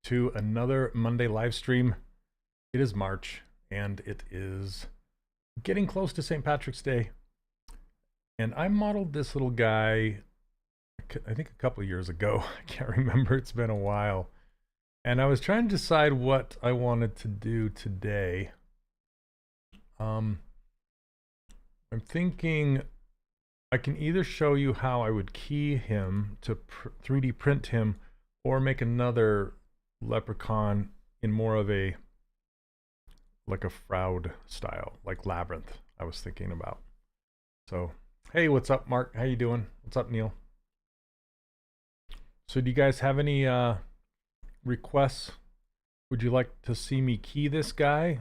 to another Monday live stream. It is March, and it is getting close to St. Patrick's Day. And I modeled this little guy, I think a couple of years ago. I can't remember, it's been a while. And I was trying to decide what I wanted to do today. I'm thinking I can either show you how I would key him to 3D print him, or make another leprechaun in more of a like a Froud style, like Labyrinth I was thinking about. So hey, what's up Mark, how you doing? What's up Neil? So do you guys have any requests? Would you like to see me key this guy,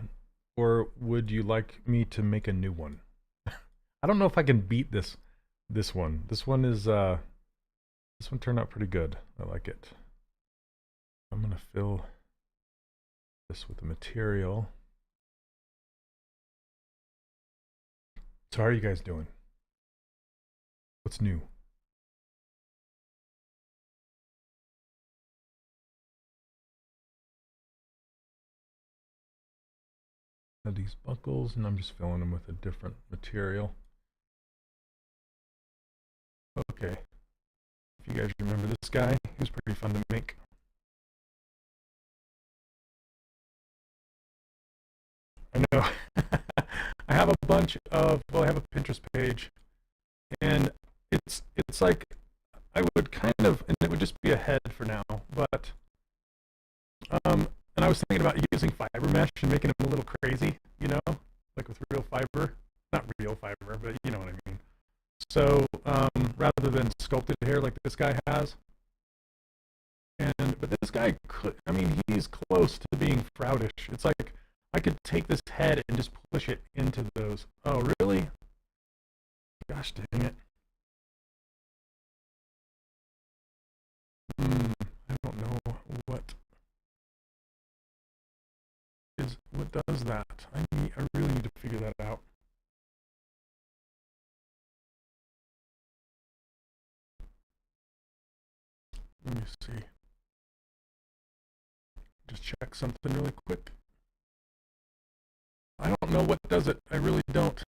or would you like me to make a new one? I don't know if I can beat this one. This one turned out pretty good. I like it. I'm gonna fill this with the material. So how are you guys doing? What's new? Have these buckles, and I'm just filling them with a different material. Okay. If you guys remember this guy, he was pretty fun to make. I know. I have a bunch of, well, I have a Pinterest page, and it's like I would kind of, and it would just be a head for now, but and I was thinking about using fiber mesh and making them a little crazy, you know, like with real fiber. Not real fiber, but you know what I mean. So rather than sculpted hair like this guy has, but this guy could, I mean, he's close to being Froudish. It's like I could take this head and just push it into those. Oh, really? Gosh dang it. I don't know what does that. I really need to figure that out. Let me see. Just check something really quick. I don't know what does it. I really don't.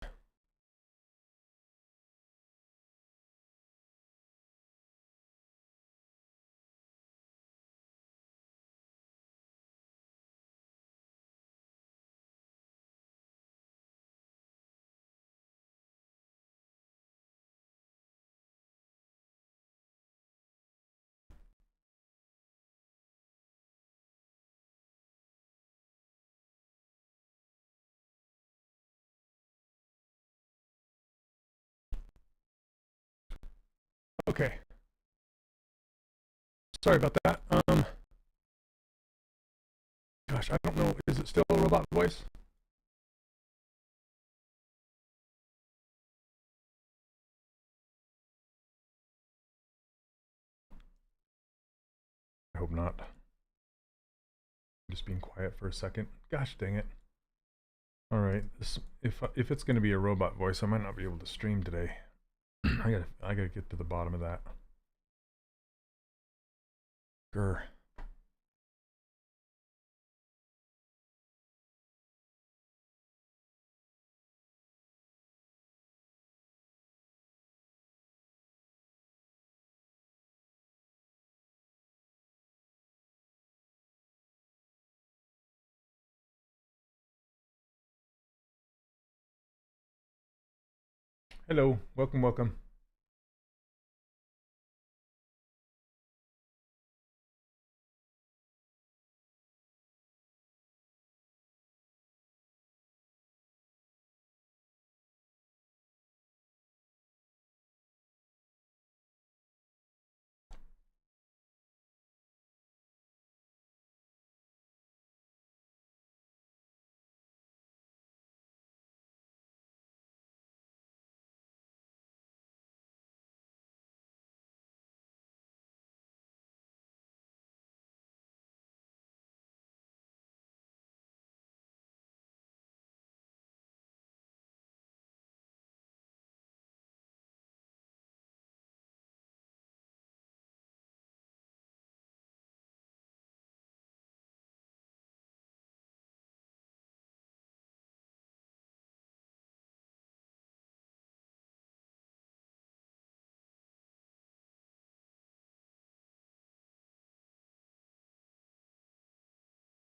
Okay. Sorry about that. Gosh, I don't know. Is it still a robot voice? I hope not. Just being quiet for a second. Gosh dang it. All right. If it's going to be a robot voice, I might not be able to stream today. I gotta get to the bottom of that. Grr. Hello, welcome.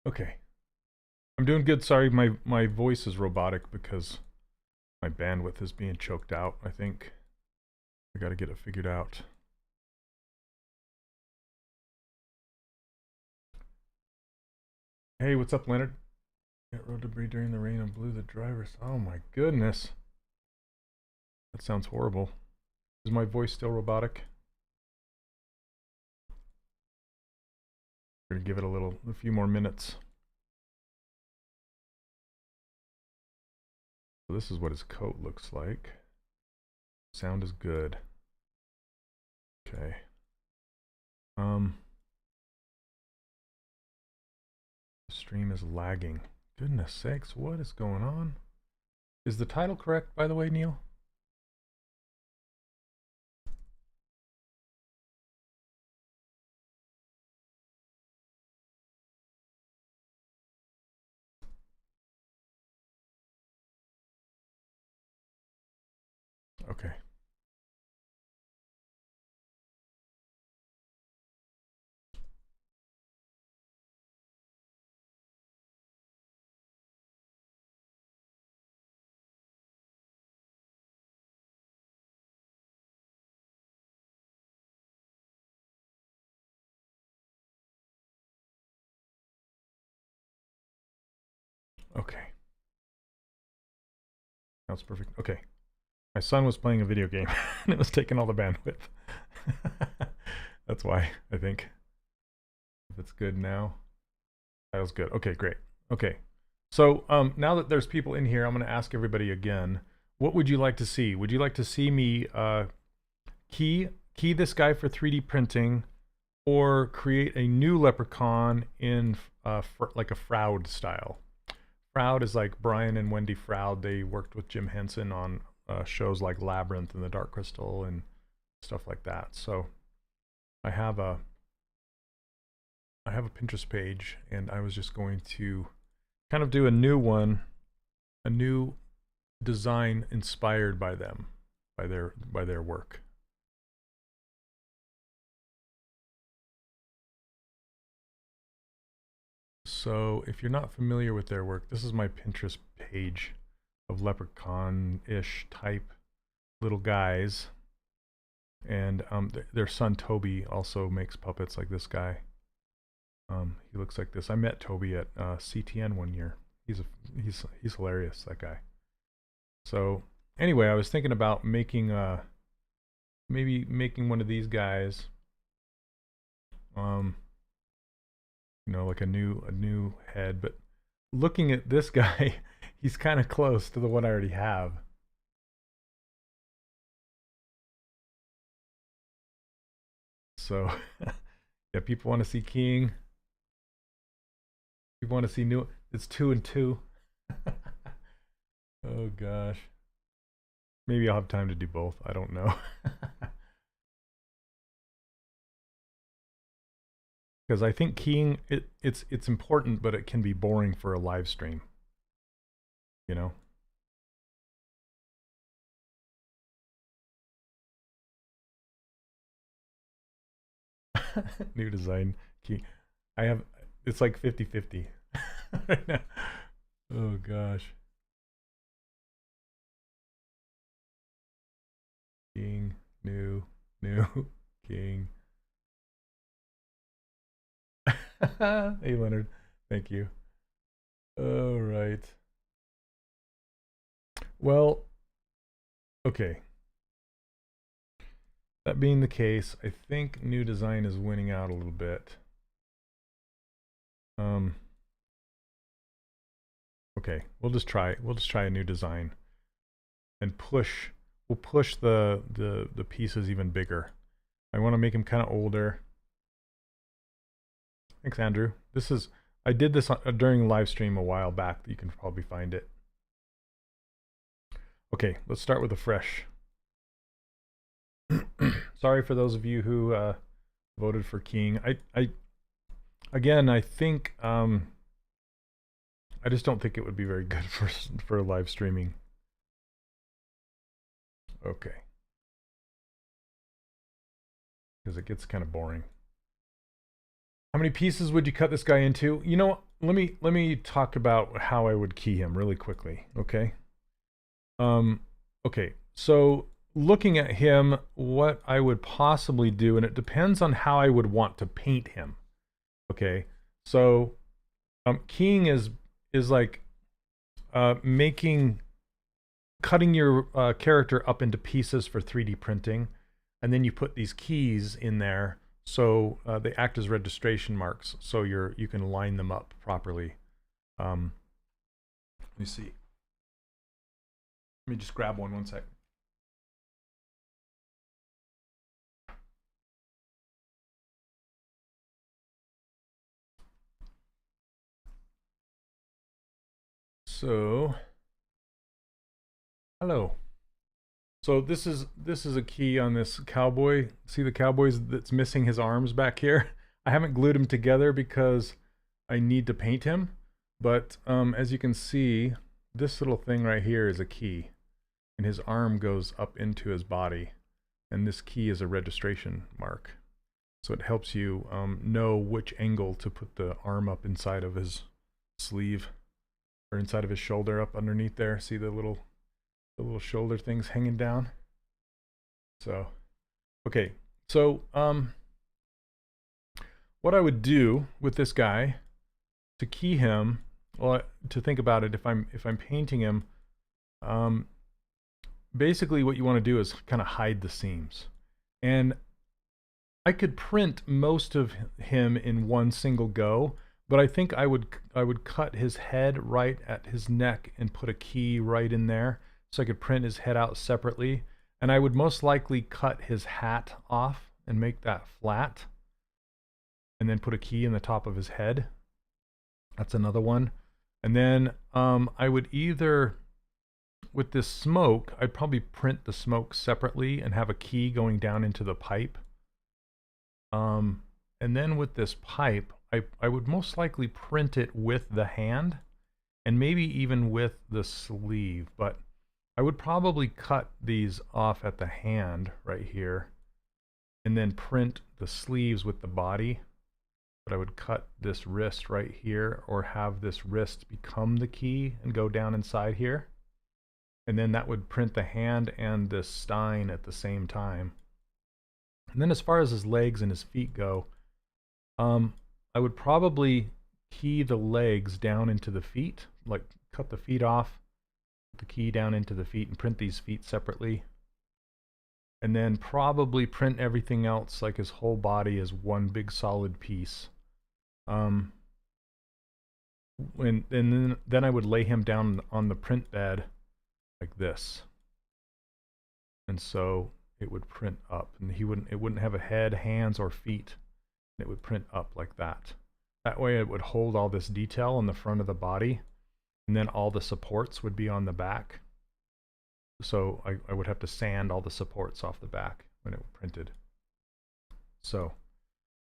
Okay. I'm doing good. Sorry, my voice is robotic because my bandwidth is being choked out, I think. I gotta get it figured out. Hey, what's up, Leonard? Get road debris during the rain and blew the driver's. Oh my goodness. That sounds horrible. Is my voice still robotic? We're gonna give it a few more minutes. So this is what his coat looks like. Sound is good. Okay. The stream is lagging. Goodness sakes, what is going on? Is the title correct, by the way, Neil? Okay. Okay. That's perfect. Okay. My son was playing a video game and it was taking all the bandwidth. That's why, I think. If it's good now. That was good. Okay, great. Okay. So now that there's people in here, I'm going to ask everybody again, what would you like to see? Would you like to see me key this guy for 3D printing, or create a new leprechaun in like a Froud style? Froud is like Brian and Wendy Froud. They worked with Jim Henson on shows like Labyrinth and The Dark Crystal and stuff like that. So I have a Pinterest page, and I was just going to kind of do a new one, a new design inspired by them, by their work. So if you're not familiar with their work, this is my Pinterest page of leprechaun-ish type little guys. And their son Toby also makes puppets like this guy. He looks like this. I met Toby at CTN one year. He's hilarious, that guy. So anyway, I was thinking about making maybe making one of these guys. You know, like a new head, but looking at this guy, he's kind of close to the one I already have. So yeah, people want to see keying. People want to see new. It's 2 and 2. Oh gosh. Maybe I'll have time to do both. I don't know. Because I think keying it's important, but it can be boring for a live stream. You know. New design key. I have. It's like 50-50 right now. Oh gosh. King, new, king. Hey Leonard, thank you. All right. Well, okay. That being the case, I think new design is winning out a little bit. Okay, we'll just try a new design and we'll push the pieces even bigger. I want to make him kind of older. Thanks, Andrew. I did this during live stream a while back. You can probably find it. Okay, let's start with a fresh. Sorry for those of you who voted for King. Again, I think I just don't think it would be very good for live streaming. Okay. Because it gets kind of boring. How many pieces would you cut this guy into? You know, let me talk about how I would key him really quickly, okay? Okay, so looking at him, what I would possibly do, and it depends on how I would want to paint him. Okay, so keying is like cutting your character up into pieces for 3D printing, and then you put these keys in there so they act as registration marks, so you can line them up properly. Let me see. Let me just grab one sec. So, hello. So this is a key on this cowboy. See the cowboys that's missing his arms back here? I haven't glued them together because I need to paint him. But as you can see, this little thing right here is a key. And his arm goes up into his body. And this key is a registration mark. So it helps you know which angle to put the arm up inside of his sleeve. Or inside of his shoulder up underneath there. See the little shoulder things hanging down. So, okay. So, what I would do with this guy to key him, well, to think about it, if I'm painting him, basically what you want to do is kind of hide the seams. And I could print most of him in one single go, but I think I would cut his head right at his neck and put a key right in there so I could print his head out separately. And I would most likely cut his hat off and make that flat and then put a key in the top of his head. That's another one. And then I would either, with this smoke, I'd probably print the smoke separately and have a key going down into the pipe. And then with this pipe, I would most likely print it with the hand and maybe even with the sleeve, but I would probably cut these off at the hand right here and then print the sleeves with the body. But I would cut this wrist right here or have this wrist become the key and go down inside here. And then that would print the hand and this stein at the same time. And then as far as his legs and his feet go, I would probably key the legs down into the feet, like cut the feet off, put the key down into the feet and print these feet separately. And then probably print everything else, like his whole body, as one big solid piece. And then I would lay him down on the print bed like this. And so it would print up, and it wouldn't have a head, hands, or feet. It would print up like that. That way it would hold all this detail on the front of the body, and then all the supports would be on the back. So I would have to sand all the supports off the back when it was printed. So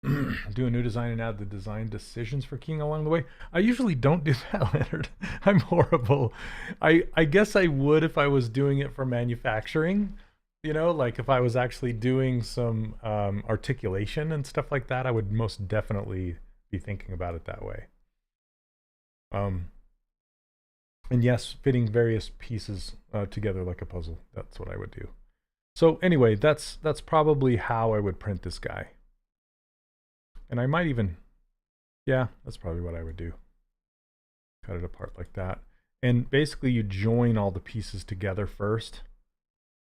do a new design and add the design decisions for keying along the way. I usually don't do that, Leonard. I'm horrible. I guess I would if I was doing it for manufacturing. You know, like if I was actually doing some articulation and stuff like that, I would most definitely be thinking about it that way. And yes, fitting various pieces together like a puzzle. That's what I would do. So anyway, that's probably how I would print this guy. And I might even, yeah, that's probably what I would do. Cut it apart like that. And basically you join all the pieces together first,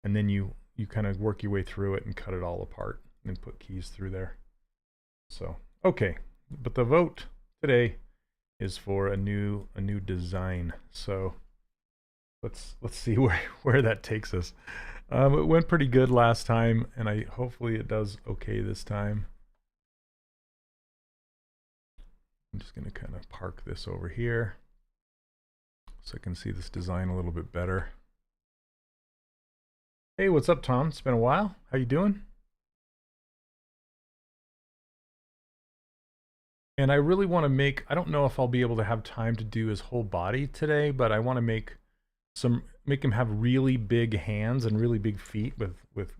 and then you kind of work your way through it and cut it all apart and put keys through there. So, okay. But the vote today is for a new design. So let's see where that takes us. It went pretty good last time, and hopefully it does okay this time. I'm just going to kind of park this over here so I can see this design a little bit better. Hey, what's up, Tom? It's been a while. How you doing? And I really want to make, I don't know if I'll be able to have time to do his whole body today, but I want to make him have really big hands and really big feet with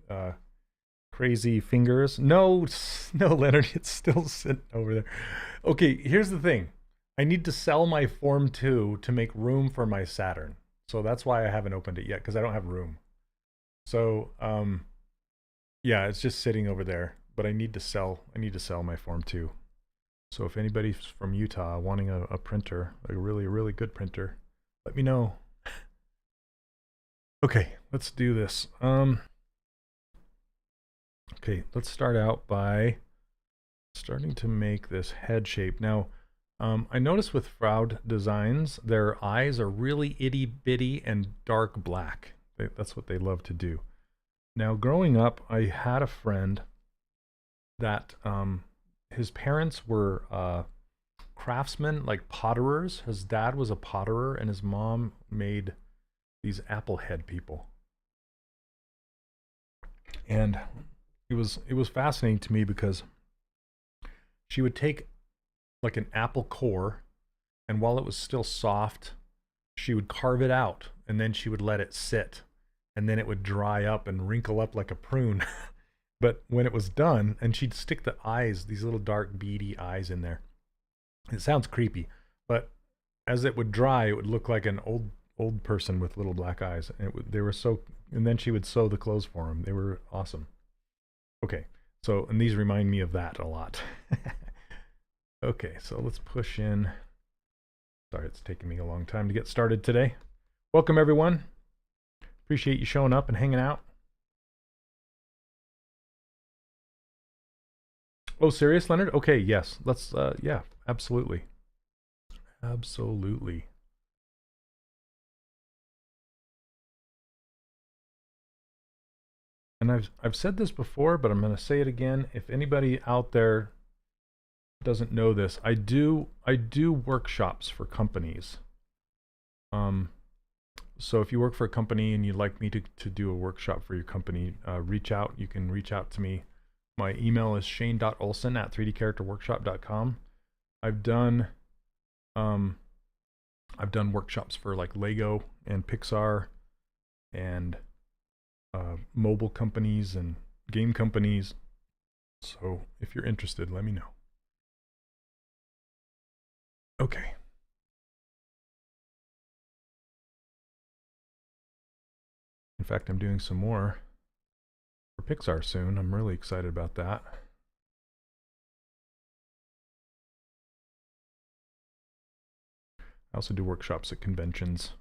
crazy fingers. No, no, Leonard, it's still sitting over there. Okay, here's the thing. I need to sell my Form 2 to make room for my Saturn. So that's why I haven't opened it yet, because I don't have room. So, yeah, it's just sitting over there. But I need to sell my Form 2. So if anybody's from Utah wanting a printer, like a really good printer, let me know. Okay, let's do this. Okay, let's start out by starting to make this head shape. Now, I noticed with Froud designs, their eyes are really itty bitty and dark black. That's what they love to do. Now, growing up, I had a friend that his parents were craftsmen, like potterers. His dad was a potterer, and his mom made these apple head people. And it was fascinating to me because she would take like an apple core, and while it was still soft, she would carve it out, and then she would let it sit, and then it would dry up and wrinkle up like a prune. But when it was done, and she'd stick the eyes, these little dark beady eyes in there. It sounds creepy, but as it would dry, it would look like an old person with little black eyes. And they were so, and then she would sew the clothes for him. They were awesome. Okay, so, and these remind me of that a lot. Okay, so let's push in. Sorry, it's taking me a long time to get started today. Welcome, everyone. Appreciate you showing up and hanging out. Oh, serious, Leonard? Okay, yes. Let's, yeah, absolutely. Absolutely. And I've said this before, but I'm going to say it again. If anybody out there doesn't know this, I do workshops for companies. So if you work for a company and you'd like me to do a workshop for your company, reach out. You can reach out to me. My email is shane.olson@3dcharacterworkshop.com. I've done workshops for like Lego and Pixar and mobile companies and game companies. So if you're interested, let me know. Okay. In fact, I'm doing some more for Pixar soon. I'm really excited about that. I also do workshops at conventions.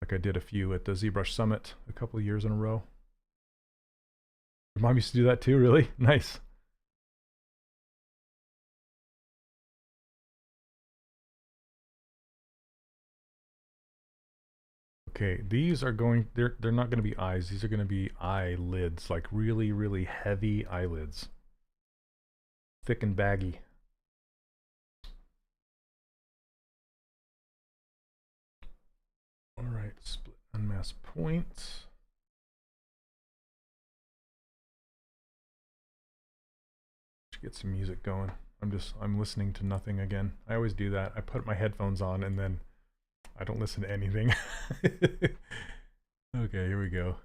Like I did a few at the ZBrush Summit a couple of years in a row. Your mom used to do that too, really? Nice. Okay, these are going, they're not going to be eyes. These are going to be eyelids, like really heavy eyelids. Thick and baggy. All right, split unmask points. Let's get some music going. I'm listening to nothing again. I always do that. I put my headphones on and then I don't listen to anything. Okay, here we go.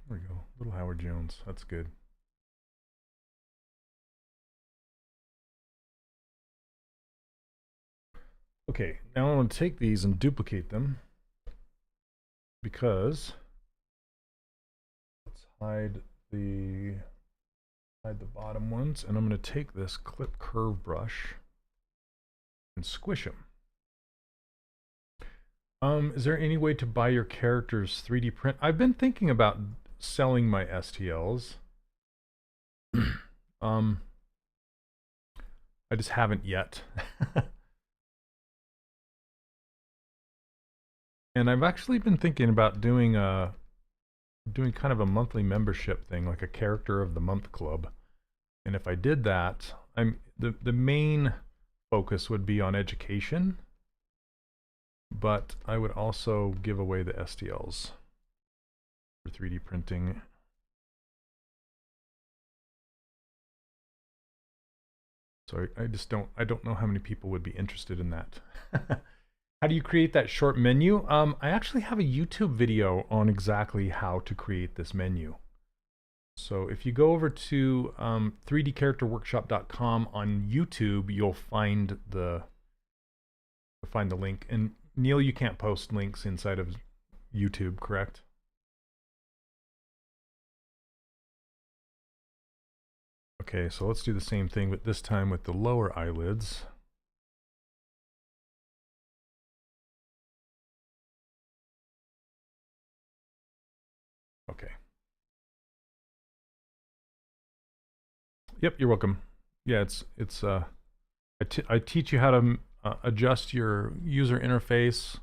There we go. Little Howard Jones. That's good. Okay, now I want to take these and duplicate them because let's hide the bottom ones, and I'm going to take this clip curve brush and squish them. Is there any way to buy your characters 3D print? I've been thinking about selling my STLs. I just haven't yet. And I've actually been thinking about doing kind of a monthly membership thing, like a character of the month club. And if I did that, the main focus would be on education, but I would also give away the STLs for 3D printing. So I don't know how many people would be interested in that. How do you create that short menu? I actually have a YouTube video on exactly how to create this menu. So if you go over to 3dcharacterworkshop.com on YouTube, you'll find the link. And Neil, you can't post links inside of YouTube, correct? Okay, so let's do the same thing, but this time with the lower eyelids. Okay. Yep, you're welcome. Yeah, I teach you how to adjust your user interface,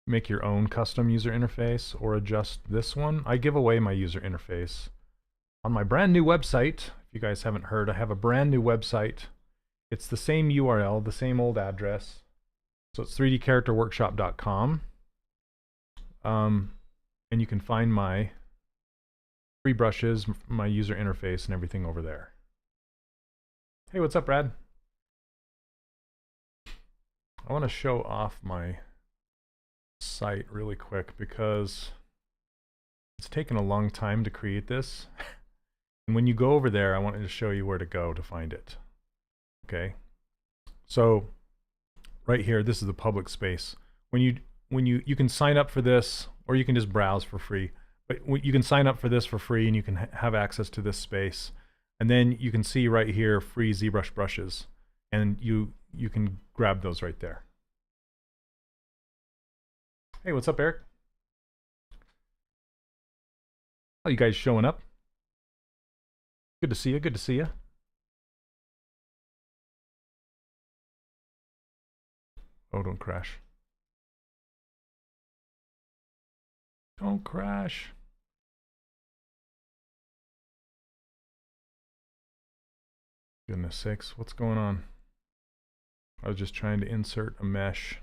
make your own custom user interface, or adjust this one. I give away my user interface on my brand new website. If you guys haven't heard, I have a brand new website. It's the same URL, the same old address. So it's 3dcharacterworkshop.com. And you can find my free brushes, my user interface, and everything over there. Hey, what's up, Brad? I want to show off my site really quick because it's taken a long time to create this. And when you go over there, I wanted to show you where to go to find it. Okay. So right here, this is the public space. When you can sign up for this, or you can just browse for free. But you can sign up for this for free, and you can have access to this space. And then you can see right here free ZBrush brushes, and you can grab those right there. Hey, what's up, Eric? Oh, you guys showing up? Good to see you. Good to see you. Oh, don't crash. Don't crash. Goodness sakes, what's going on? I was just trying to insert a mesh.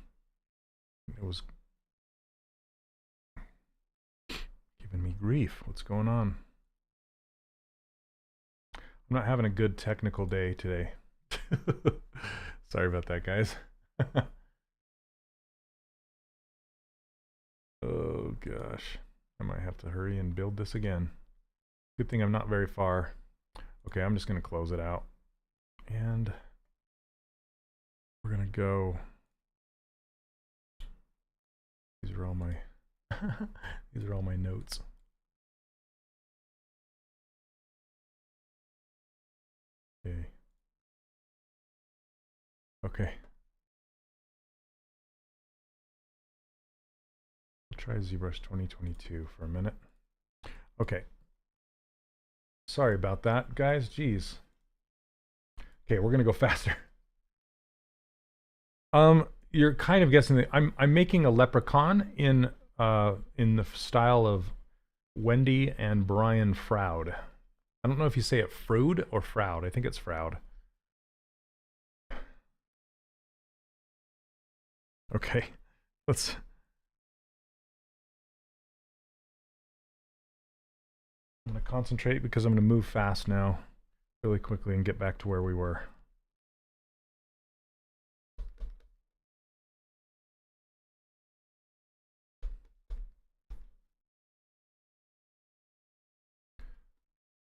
It was giving me grief. What's going on? I'm not having a good technical day today. Sorry about that, guys. Oh gosh, I might have to hurry and build this again. Good thing I'm not very far. Okay, I'm just gonna close it out. And we're gonna go. These are all my these are all my notes. Okay. Okay. We'll try ZBrush 2022 for a minute. Okay. Sorry about that, guys. Jeez. Okay, we're gonna go faster. You're kind of guessing that I'm making a leprechaun in the style of Wendy and Brian Froud. I don't know if you say it Froud or Froud. I think it's Froud. Okay, let's. I'm gonna concentrate because I'm gonna move fast now, really quickly, and get back to where we were.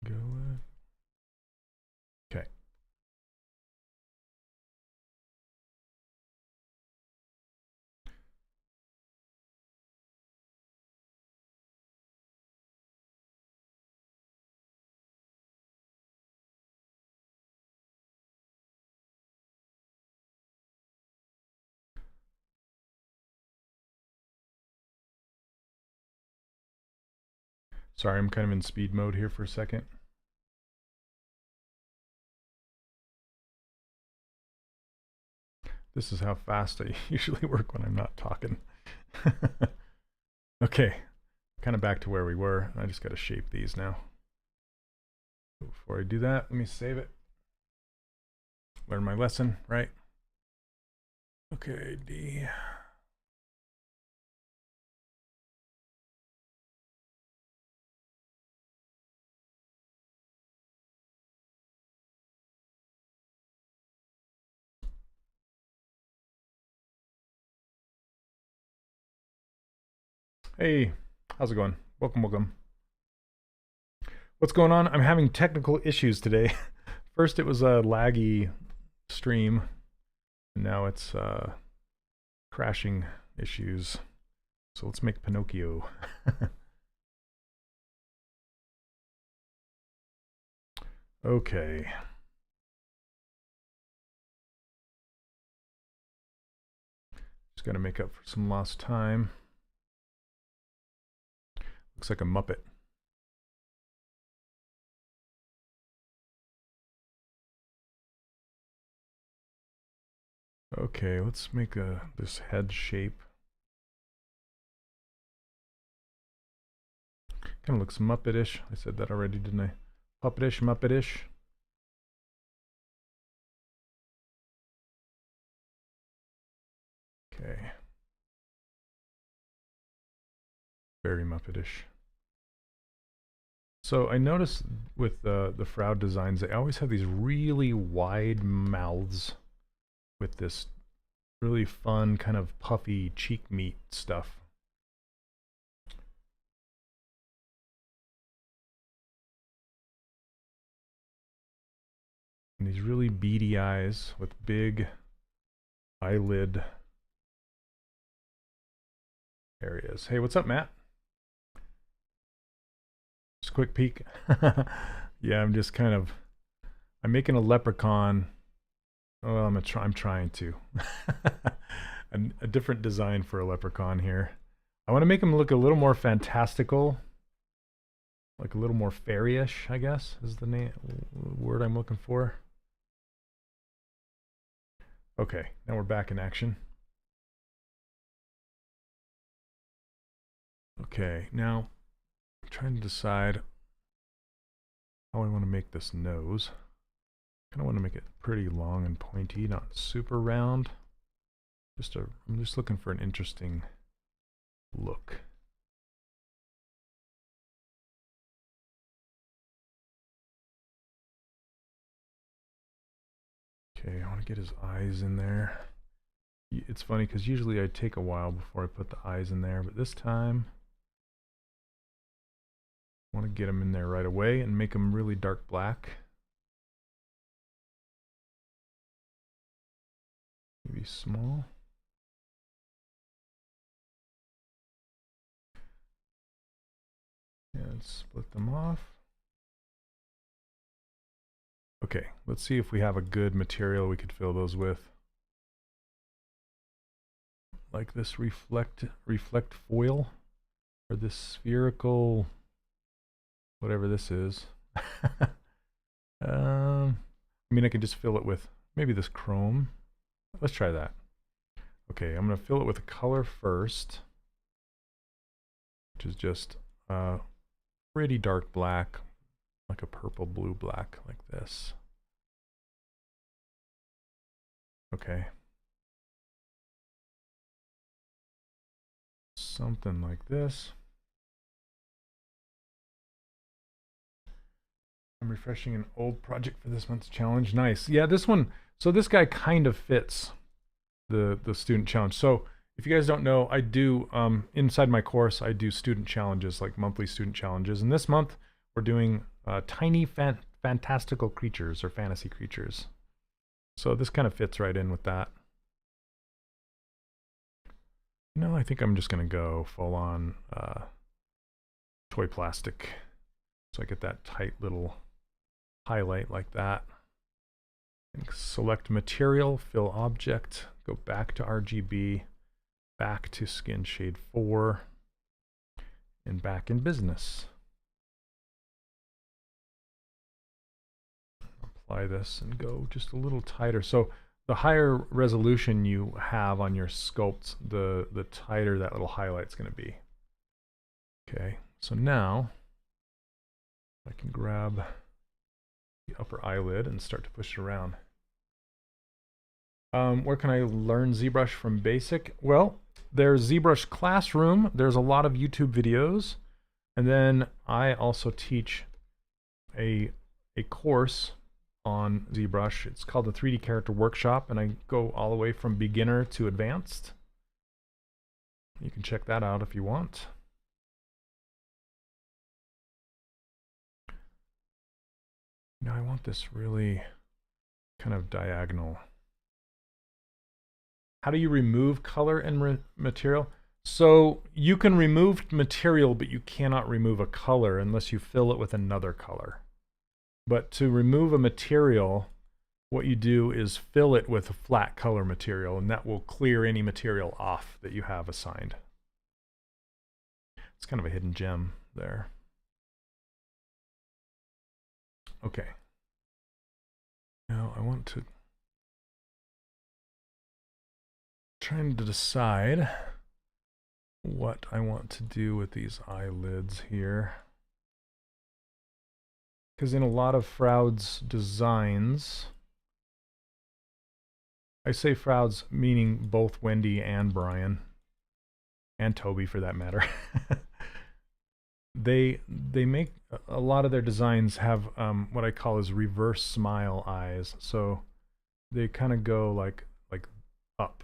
Go. Okay. Sorry, I'm kind of in speed mode here for a second. This is how fast I usually work when I'm not talking. Okay, kind of back to where we were. I just got to shape these now. Before I do that, let me save it. Learn my lesson, right? Okay, D. Hey, how's it going? Welcome, welcome. What's going on? I'm having technical issues today. First it was a laggy stream, and now it's crashing issues. So let's make Pinocchio. Okay. Just gotta make up for some lost time. Looks like a Muppet. Okay, let's make this head shape. Kind of looks Muppetish. I said that already, didn't I? Puppetish, Muppetish. Okay. Very Muppetish. So I noticed with the Froud designs, they always have these really wide mouths with this really fun kind of puffy cheek meat stuff. And these really beady eyes with big eyelid areas. Hey, what's up, Matt? Just a quick peek. Yeah, I'm just kind of, I'm making a leprechaun. Well, I'm trying to. A different design for a leprechaun here. I want to make him look a little more fantastical. Like a little more fairy-ish, I guess, is the word I'm looking for. Okay, now we're back in action. Okay, now I'm trying to decide how I want to make this nose. I kind of want to make it pretty long and pointy, not super round. I'm just looking for an interesting look. Okay, I want to get his eyes in there. It's funny because usually I take a while before I put the eyes in there, but this time I want to get them in there right away and make them really dark black. Maybe small. And split them off. Okay, let's see if we have a good material we could fill those with. Like this reflect foil, or this spherical, whatever this is. I mean, I can just fill it with maybe this chrome. Let's try that. Okay, I'm going to fill it with a color first, which is just pretty dark black, like a purple blue black, like this. Okay. Something like this. I'm refreshing an old project for this month's challenge. Nice. Yeah, this one, so this guy kind of fits the student challenge. So if you guys don't know, I do, inside my course, I do student challenges, like monthly student challenges. And this month, we're doing tiny fantastical creatures or fantasy creatures. So this kind of fits right in with that. No, I think I'm just going to go full on toy plastic. So I get that tight little highlight like that. And select material, fill object, go back to RGB, back to skin shade 4, and back in business. Apply this and go just a little tighter. So the higher resolution you have on your sculpt, the tighter that little highlight's going to be. Okay, so now I can grab the upper eyelid and start to push it around. Where can I learn ZBrush from basic? Well, there's ZBrush Classroom. There's a lot of YouTube videos. And then I also teach a course on ZBrush. It's called the 3D Character Workshop, and I go all the way from beginner to advanced. You can check that out if you want. Now I want this really kind of diagonal. How do you remove color and material? So you can remove material, but you cannot remove a color unless you fill it with another color. But to remove a material, what you do is fill it with a flat color material, and that will clear any material off that you have assigned. It's kind of a hidden gem there. Okay. Now I want to trying to decide what I want to do with these eyelids here. Because in a lot of Froud's designs, I say Froud's meaning both Wendy and Brian, and Toby for that matter. They make a lot of their designs have what I call as reverse smile eyes. So they kind of go like up.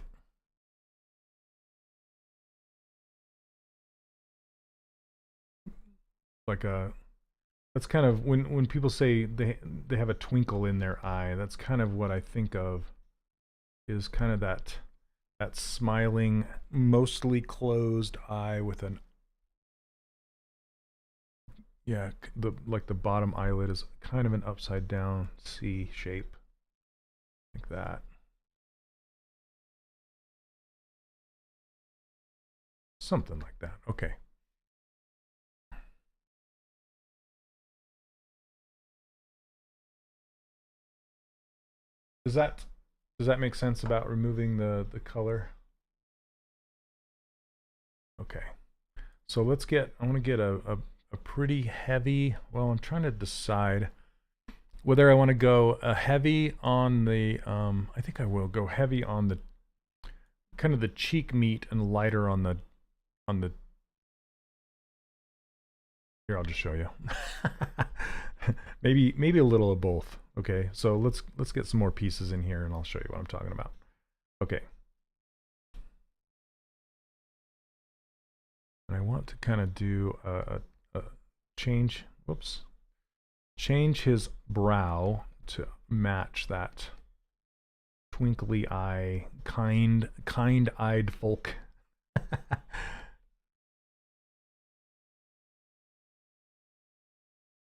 That's kind of when people say they have a twinkle in their eye, that's kind of what I think of, is kind of that smiling, mostly closed eye with an, yeah, the bottom eyelid is kind of an upside down C shape, like that. Something like that. Okay. Does that make sense about removing the color? Okay. So let's get, I want to get a pretty heavy, well, I'm trying to decide whether I want to go heavy on the, I think I will go heavy on the, kind of the cheek meat and lighter on the, here, I'll just show you. maybe a little of both. Okay, so let's get some more pieces in here and I'll show you what I'm talking about. Okay. And I want to kind of do a change, whoops, change his brow to match that twinkly eye, kind-eyed folk.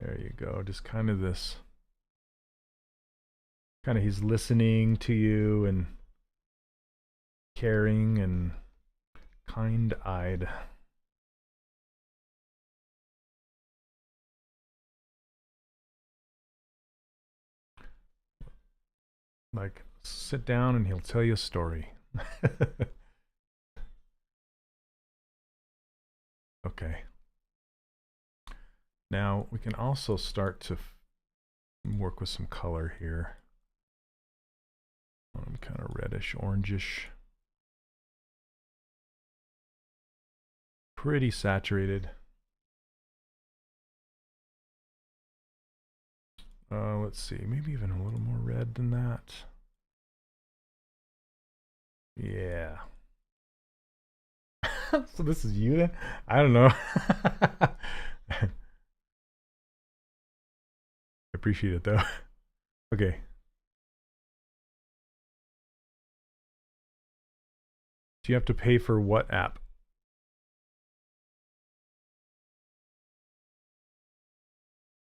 There you go, just kind of this, kind of he's listening to you and caring and kind-eyed. Like, sit down and he'll tell you a story. Okay. Now we can also start to work with some color here. Kind of reddish, orangish. Pretty saturated. Let's see, maybe even a little more red than that. Yeah. So this is you then? I don't know. I appreciate it though. Okay. Do you have to pay for what app?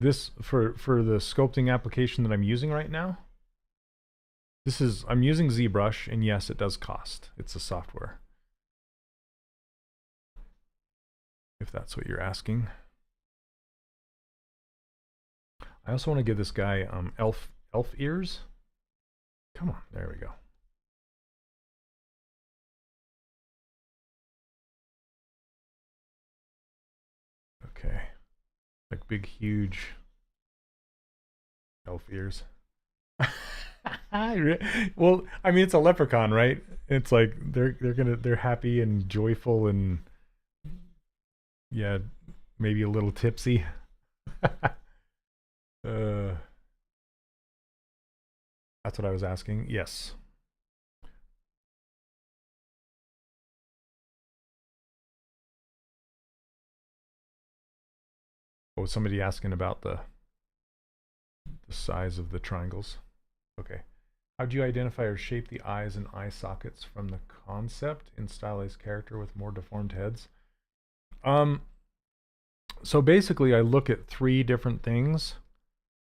This for the sculpting application that I'm using right now? This is, I'm using ZBrush, and yes, it does cost. It's a software. If that's what you're asking. I also want to give this guy elf ears. Come on, there we go. Okay, like big, huge elf ears. Well, I mean, it's a leprechaun, right? It's like they're happy and joyful and, yeah, maybe a little tipsy. That's what I was asking. Yes. Oh, was somebody asking about the the size of the triangles. Okay. How do you identify or shape the eyes and eye sockets from the concept in stylized character with more deformed heads? So basically I look at three different things.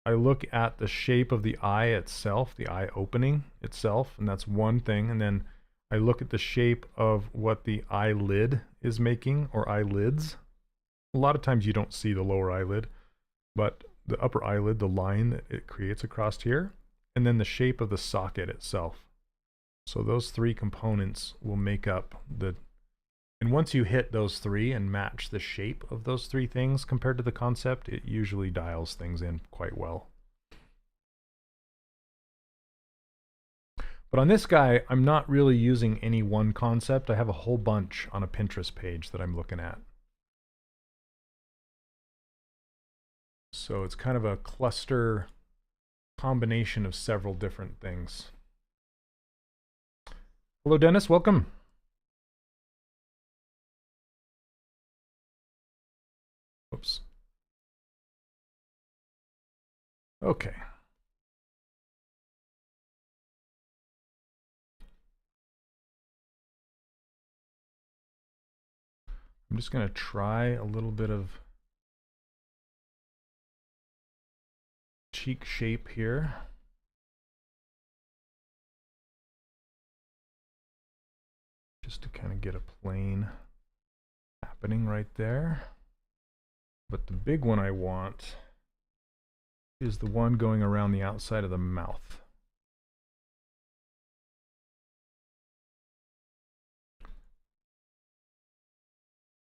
I look at the shape of the eye itself, the eye opening itself, and that's one thing. And then I look at the shape of what the eyelid is making, or eyelids. A lot of times you don't see the lower eyelid, but the upper eyelid, the line that it creates across here, and then the shape of the socket itself. So those three components will make up the, and once you hit those three and match the shape of those three things compared to the concept, it usually dials things in quite well. But on this guy, I'm not really using any one concept. I have a whole bunch on a Pinterest page that I'm looking at. So it's kind of a cluster combination of several different things. Hello, Dennis. Welcome. Oops. Okay. I'm just going to try a little bit of cheek shape here. Just to kind of get a plane happening right there. But the big one I want is the one going around the outside of the mouth.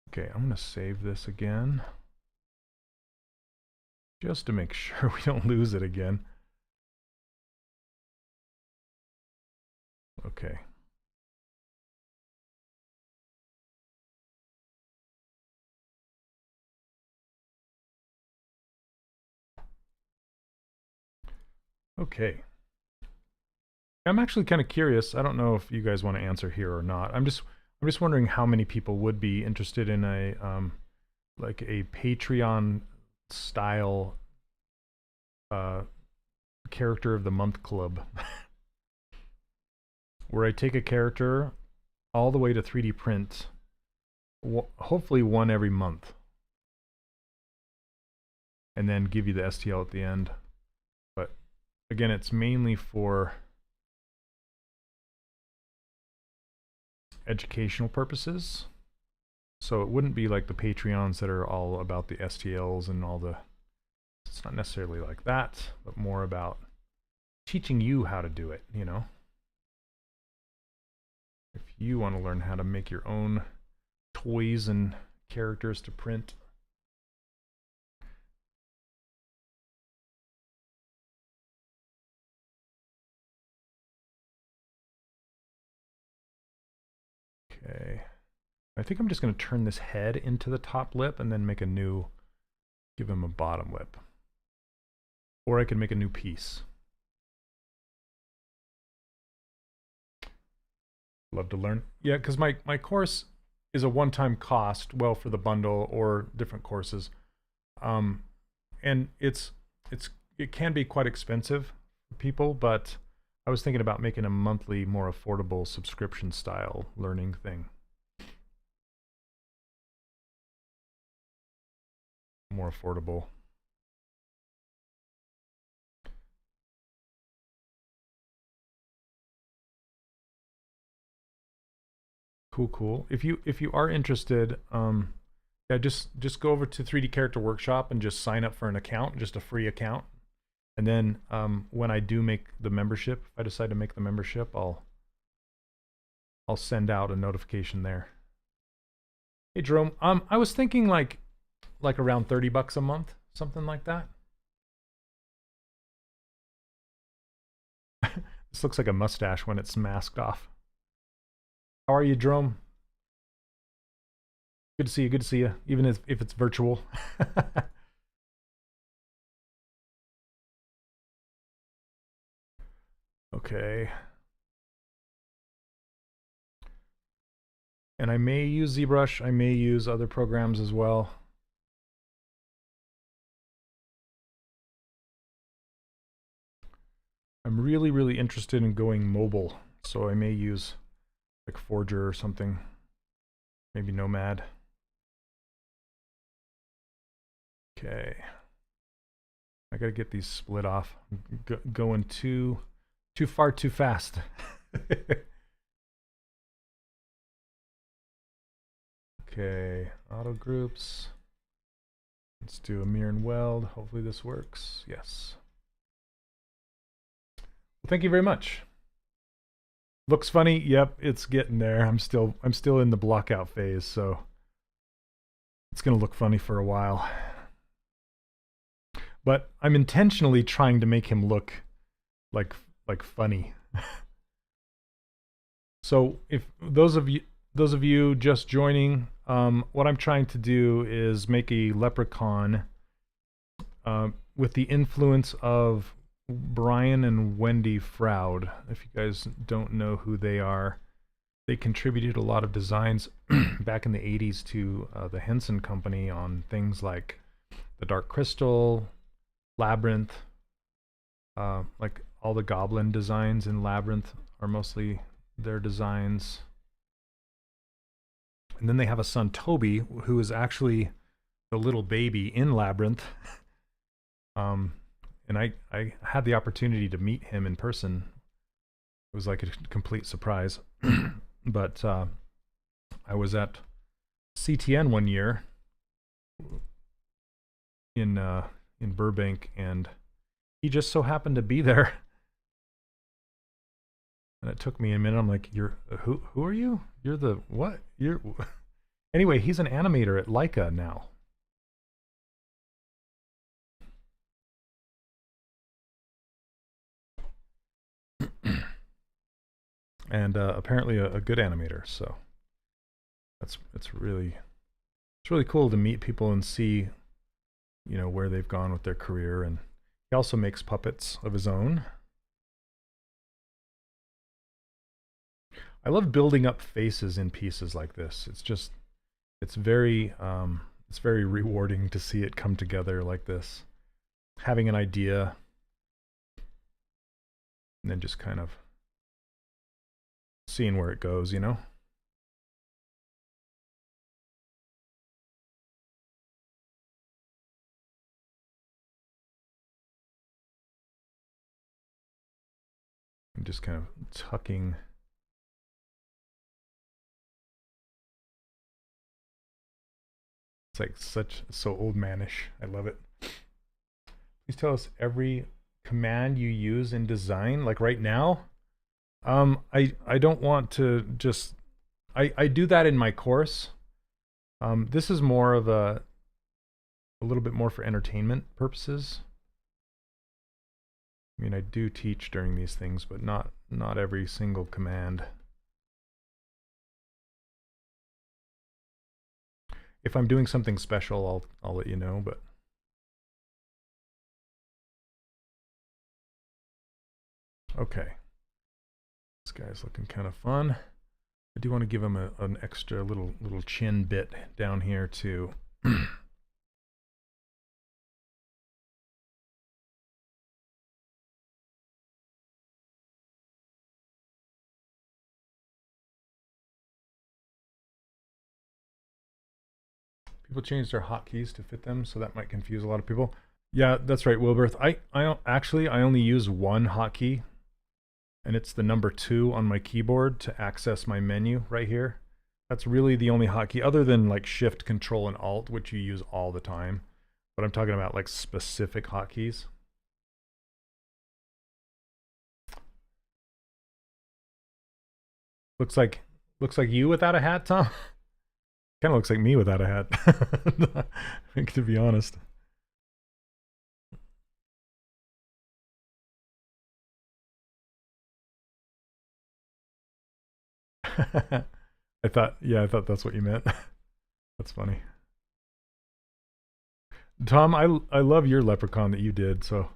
Okay, I'm going to save this again, just to make sure we don't lose it again. Okay. Okay. I'm actually kind of curious. I don't know if you guys want to answer here or not. I'm just wondering how many people would be interested in a like a Patreon style character of the month club, where I take a character all the way to 3D print, hopefully one every month, and then give you the STL at the end. But again, it's mainly for educational purposes. So it wouldn't be like the Patreons that are all about the STLs and all the, it's not necessarily like that, but more about teaching you how to do it, you know? If you want to learn how to make your own toys and characters to print. Okay. I think I'm just going to turn this head into the top lip and then make a new, give him a bottom lip. Or I could make a new piece. Love to learn. Yeah, because my course is a one-time cost, well, for the bundle or different courses. And it can be quite expensive for people, but I was thinking about making a monthly, more affordable subscription style learning thing. More affordable. Cool. If you are interested, yeah, just go over to 3D Character Workshop and just sign up for an account, just a free account. And then when I do make the membership, if I decide to make the membership, I'll send out a notification there. Hey Jerome, I was thinking like around $30 a month, something like that. This looks like a mustache when it's masked off. How are you, Jerome? Good to see you. Good to see you, even if it's virtual. Okay. And I may use ZBrush. I may use other programs as well. I'm really, really interested in going mobile, so I may use like Forger or something, maybe Nomad. Okay, I gotta get these split off. I'm going too far too fast. Okay, auto groups. Let's do a mirror and weld. Hopefully this works. Yes. Well, thank you very much. Looks funny. Yep, it's getting there. I'm still in the block out phase, so it's gonna look funny for a while. But I'm intentionally trying to make him look like funny. So if those of you just joining, what I'm trying to do is make a leprechaun with the influence of Brian and Wendy Froud. If you guys don't know who they are, they contributed a lot of designs back in the 80s to the Henson Company on things like the Dark Crystal, Labyrinth, like all the Goblin designs in Labyrinth are mostly their designs. And then they have a son, Toby, who is actually the little baby in Labyrinth. And I had the opportunity to meet him in person. It was like a complete surprise. But I was at CTN one year in Burbank, and he just so happened to be there. And it took me a minute. I'm like, "You're who are you? You're the what? You're..." Anyway, he's an animator at Leica now. And apparently a good animator, so it's really cool to meet people and see, you know, where they've gone with their career. And he also makes puppets of his own. I love building up faces in pieces like this. It's very rewarding to see it come together like this. Having an idea and then just kind of seeing where it goes, you know? I'm just kind of tucking. It's like so old manish. I love it. Please tell us every command you use in design, like right now. I don't want to just, I do that in my course. This is more of a little bit more for entertainment purposes. I mean, I do teach during these things, but not every single command. If I'm doing something special, I'll let you know, but okay. This guy's looking kind of fun. I do want to give him an extra little chin bit down here too. People change their hotkeys to fit them, so that might confuse a lot of people. Yeah, that's right, Wilberth. I only use one hotkey, and it's the number 2 on my keyboard to access my menu right here. That's really the only hotkey, other than like Shift, Control, and Alt, which you use all the time. But I'm talking about like specific hotkeys. Looks like you without a hat, Tom. Kind of looks like me without a hat, to be honest. I thought that's what you meant. That's funny. Tom, I love your leprechaun that you did, so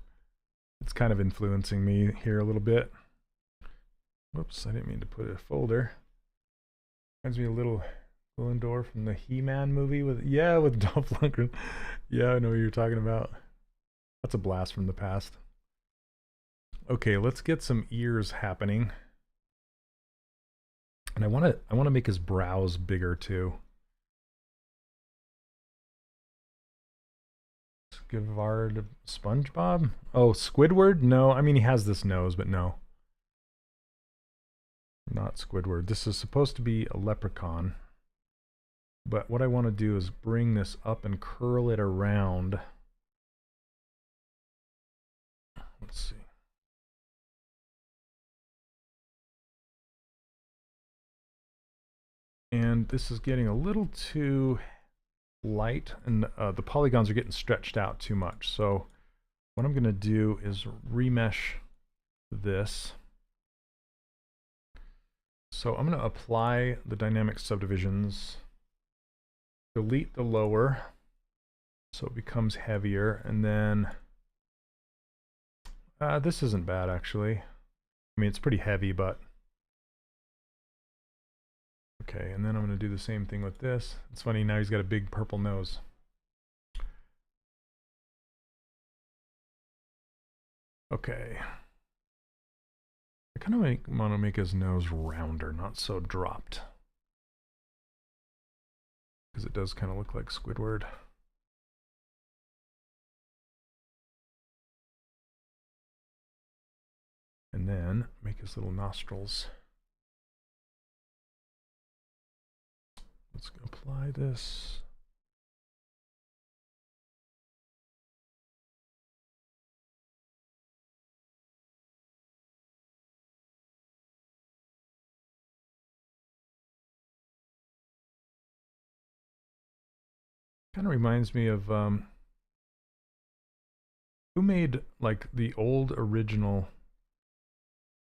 it's kind of influencing me here a little bit. Whoops, I didn't mean to put a folder. Reminds me a little Willendorf from the He-Man movie with Dolph Lundgren. Yeah, I know what you're talking about. That's a blast from the past. Okay, let's get some ears happening. And I want to make his brows bigger too. Skivard SpongeBob? Oh, Squidward? No, I mean he has this nose, but no. Not Squidward. This is supposed to be a leprechaun. But what I want to do is bring this up and curl it around. Let's see. And this is getting a little too light, and the polygons are getting stretched out too much. So what I'm going to do is remesh this. So I'm going to apply the dynamic subdivisions, delete the lower so it becomes heavier, and then this isn't bad actually. I mean, it's pretty heavy, but okay. And then I'm going to do the same thing with this. It's funny, now he's got a big purple nose. Okay. I kind of want to make his nose rounder, not so dropped, because it does kind of look like Squidward. And then make his little nostrils. Let's apply this. Kind of reminds me of who made like the old original.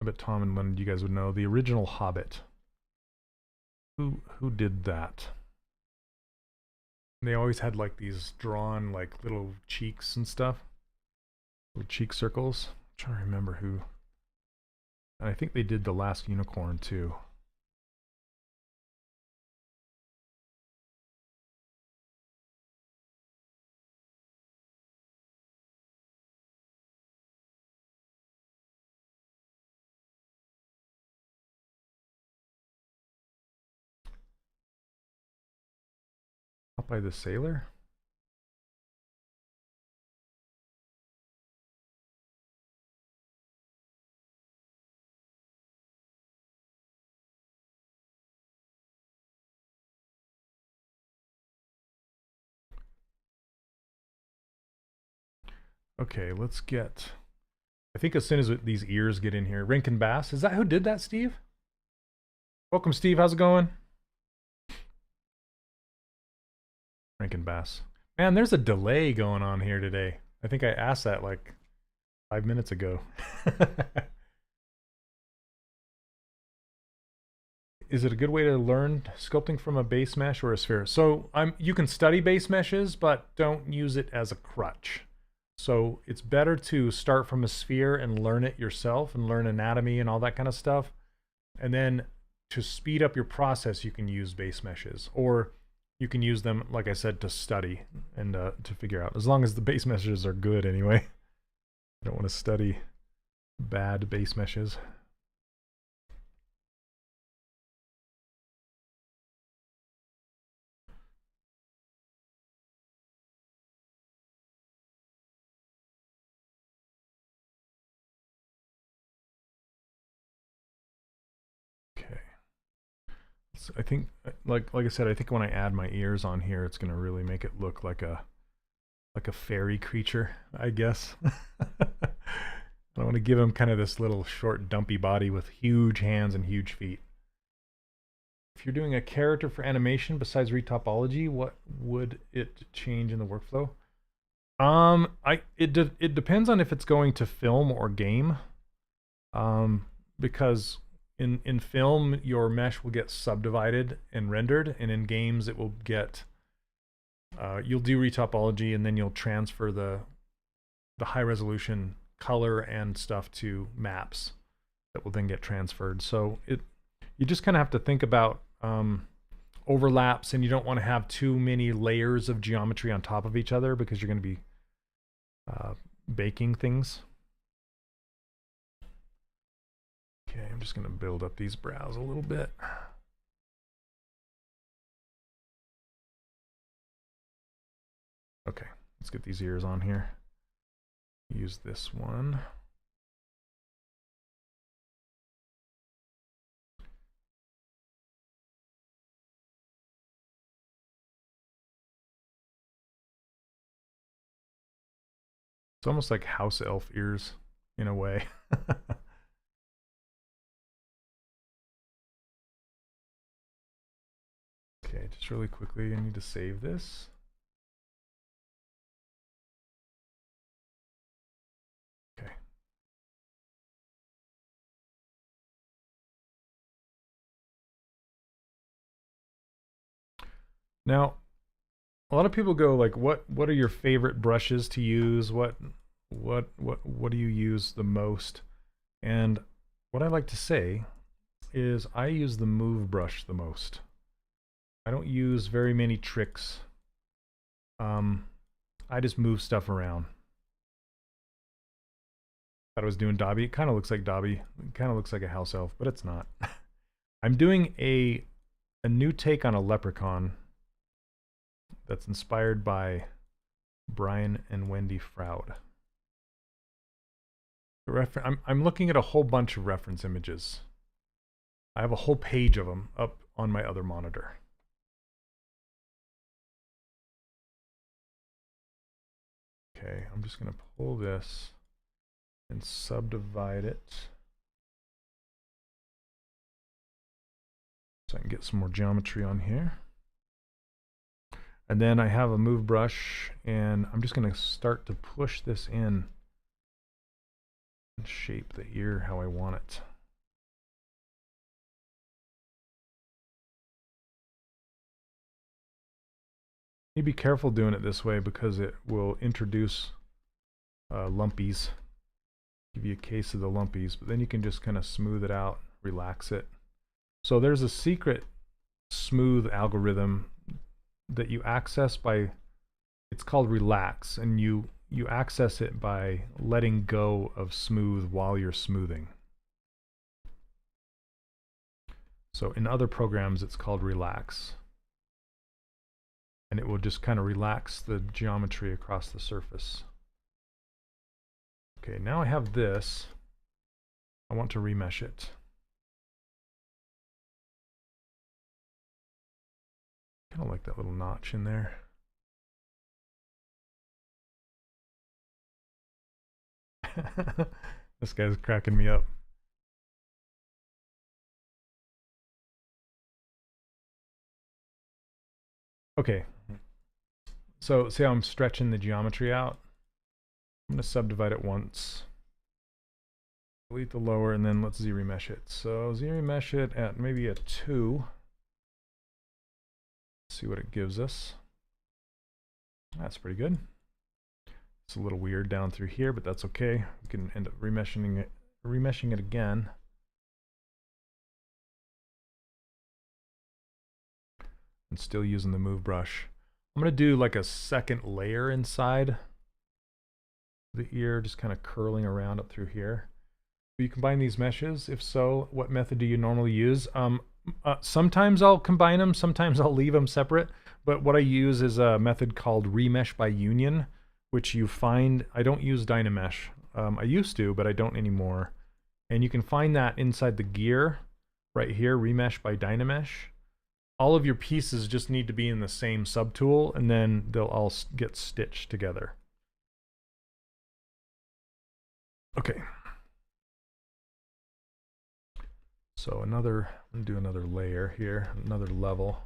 I bet Tom and Leonard, you guys would know the original Hobbit. Who did that? They always had like these drawn like little cheeks and stuff, little cheek circles. I'm trying to remember who. And I think they did The Last Unicorn too. By the sailor? Okay, let's get... I think as soon as these ears get in here... Rankin Bass? Is that who did that, Steve? Welcome, Steve. How's it going? Rankin Bass. Man, there's a delay going on here today. I think I asked that like 5 minutes ago. Is it a good way to learn sculpting from a base mesh or a sphere? So you can study base meshes, but don't use it as a crutch. So it's better to start from a sphere and learn it yourself and learn anatomy and all that kind of stuff. And then to speed up your process, you can use base meshes, or you can use them, like I said, to study and to figure out, as long as the base meshes are good anyway. I don't want to study bad base meshes. I think, like I said, I think when I add my ears on here, it's going to really make it look like a fairy creature, I guess. I want to give him kind of this little short, dumpy body with huge hands and huge feet. If you're doing a character for animation besides retopology, what would it change in the workflow? It depends on if it's going to film or game. Because in film, your mesh will get subdivided and rendered, and in games it will get, you'll do retopology and then you'll transfer the high resolution color and stuff to maps that will then get transferred. So you just kind of have to think about overlaps, and you don't want to have too many layers of geometry on top of each other because you're going to be baking things. I'm just going to build up these brows a little bit. Okay, let's get these ears on here. Use this one. It's almost like house elf ears in a way. Okay, just really quickly, I need to save this. Okay. Now, a lot of people go like, what are your favorite brushes to use? What do you use the most? And what I like to say is I use the move brush the most. I don't use very many tricks. I just move stuff around. Thought I was doing Dobby. It kind of looks like Dobby. It kind of looks like a house elf, but it's not. I'm doing a new take on a leprechaun that's inspired by Brian and Wendy Froud. I'm looking at a whole bunch of reference images. I have a whole page of them up on my other monitor. Okay, I'm just going to pull this and subdivide it so I can get some more geometry on here. And then I have a move brush, and I'm just going to start to push this in and shape the ear how I want it. You be careful doing it this way because it will introduce lumpies. Give you a case of the lumpies, but then you can just kind of smooth it out, relax it. So there's a secret smooth algorithm that you access by, it's called relax, and you access it by letting go of smooth while you're smoothing. So in other programs it's called relax, and it will just kind of relax the geometry across the surface. Okay, now I have this. I want to remesh it. Kind of like that little notch in there. This guy's cracking me up. Okay, so see how I'm stretching the geometry out? I'm going to subdivide it once. Delete the lower, and then let's Z-remesh it. So Z-remesh it at maybe a 2. See what it gives us. That's pretty good. It's a little weird down through here, but that's okay. We can end up remeshing it again. And still using the move brush. I'm going to do like a second layer inside the ear, just kind of curling around up through here. Do you combine these meshes? If so, what method do you normally use? Sometimes I'll combine them, sometimes I'll leave them separate, but what I use is a method called remesh by union, which you find, I don't use Dynamesh. I used to, but I don't anymore. And you can find that inside the gear right here, remesh by Dynamesh. All of your pieces just need to be in the same subtool, and then they'll all get stitched together. Okay. So I'm gonna do another layer here, another level.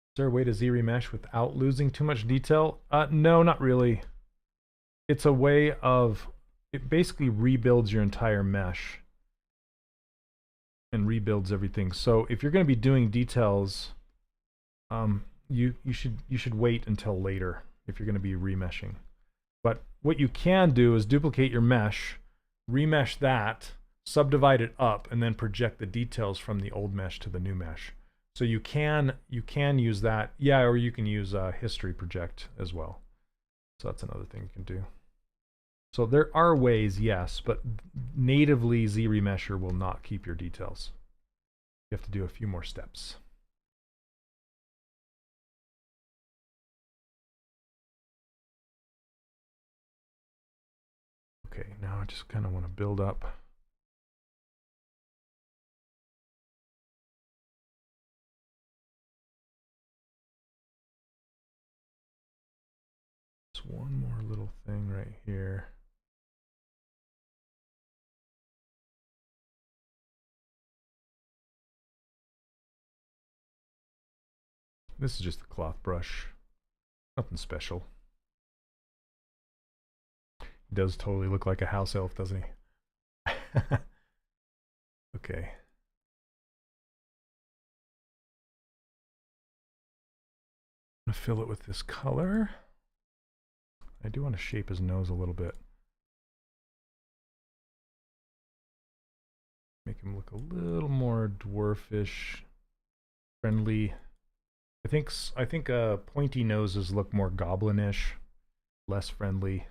Is there a way to Z-remesh without losing too much detail? No, not really. It's a way of, it basically rebuilds your entire mesh and rebuilds everything. So if you're going to be doing details, you should wait until later if you're going to be remeshing. But what you can do is duplicate your mesh, remesh that, subdivide it up, and then project the details from the old mesh to the new mesh. So you can use that, yeah, or you can use history project as well. So that's another thing you can do. So there are ways, yes, but natively ZRemesher will not keep your details. You have to do a few more steps. Okay, now I just kind of want to build up. Just one more little thing right here. This is just a cloth brush. Nothing special. He does totally look like a house elf, doesn't he? Okay. I'm going to fill it with this color. I do want to shape his nose a little bit. Make him look a little more dwarfish, friendly. I think pointy noses look more goblinish, less friendly.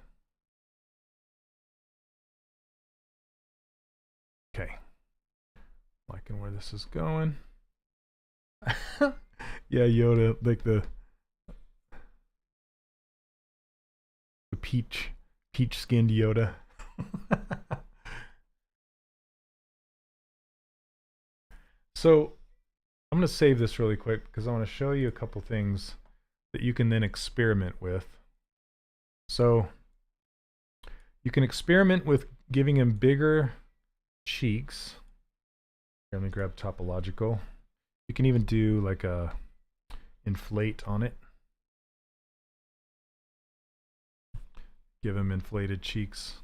Okay. Liking where this is going. Yeah, Yoda, like the peach skinned Yoda. So I'm going to save this really quick because I want to show you a couple things that you can then experiment with. So you can experiment with giving him bigger cheeks. Here, let me grab topological. You can even do like a inflate on it. Give him inflated cheeks.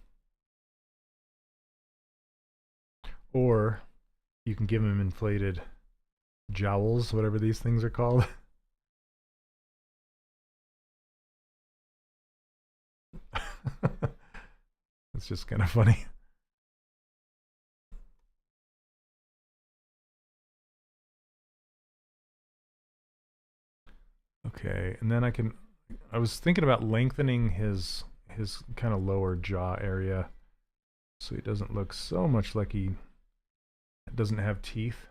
Or you can give him inflated jowls, whatever these things are called. It's just kind of funny. Okay, and then I was thinking about lengthening his kind of lower jaw area so he doesn't look so much like he doesn't have teeth.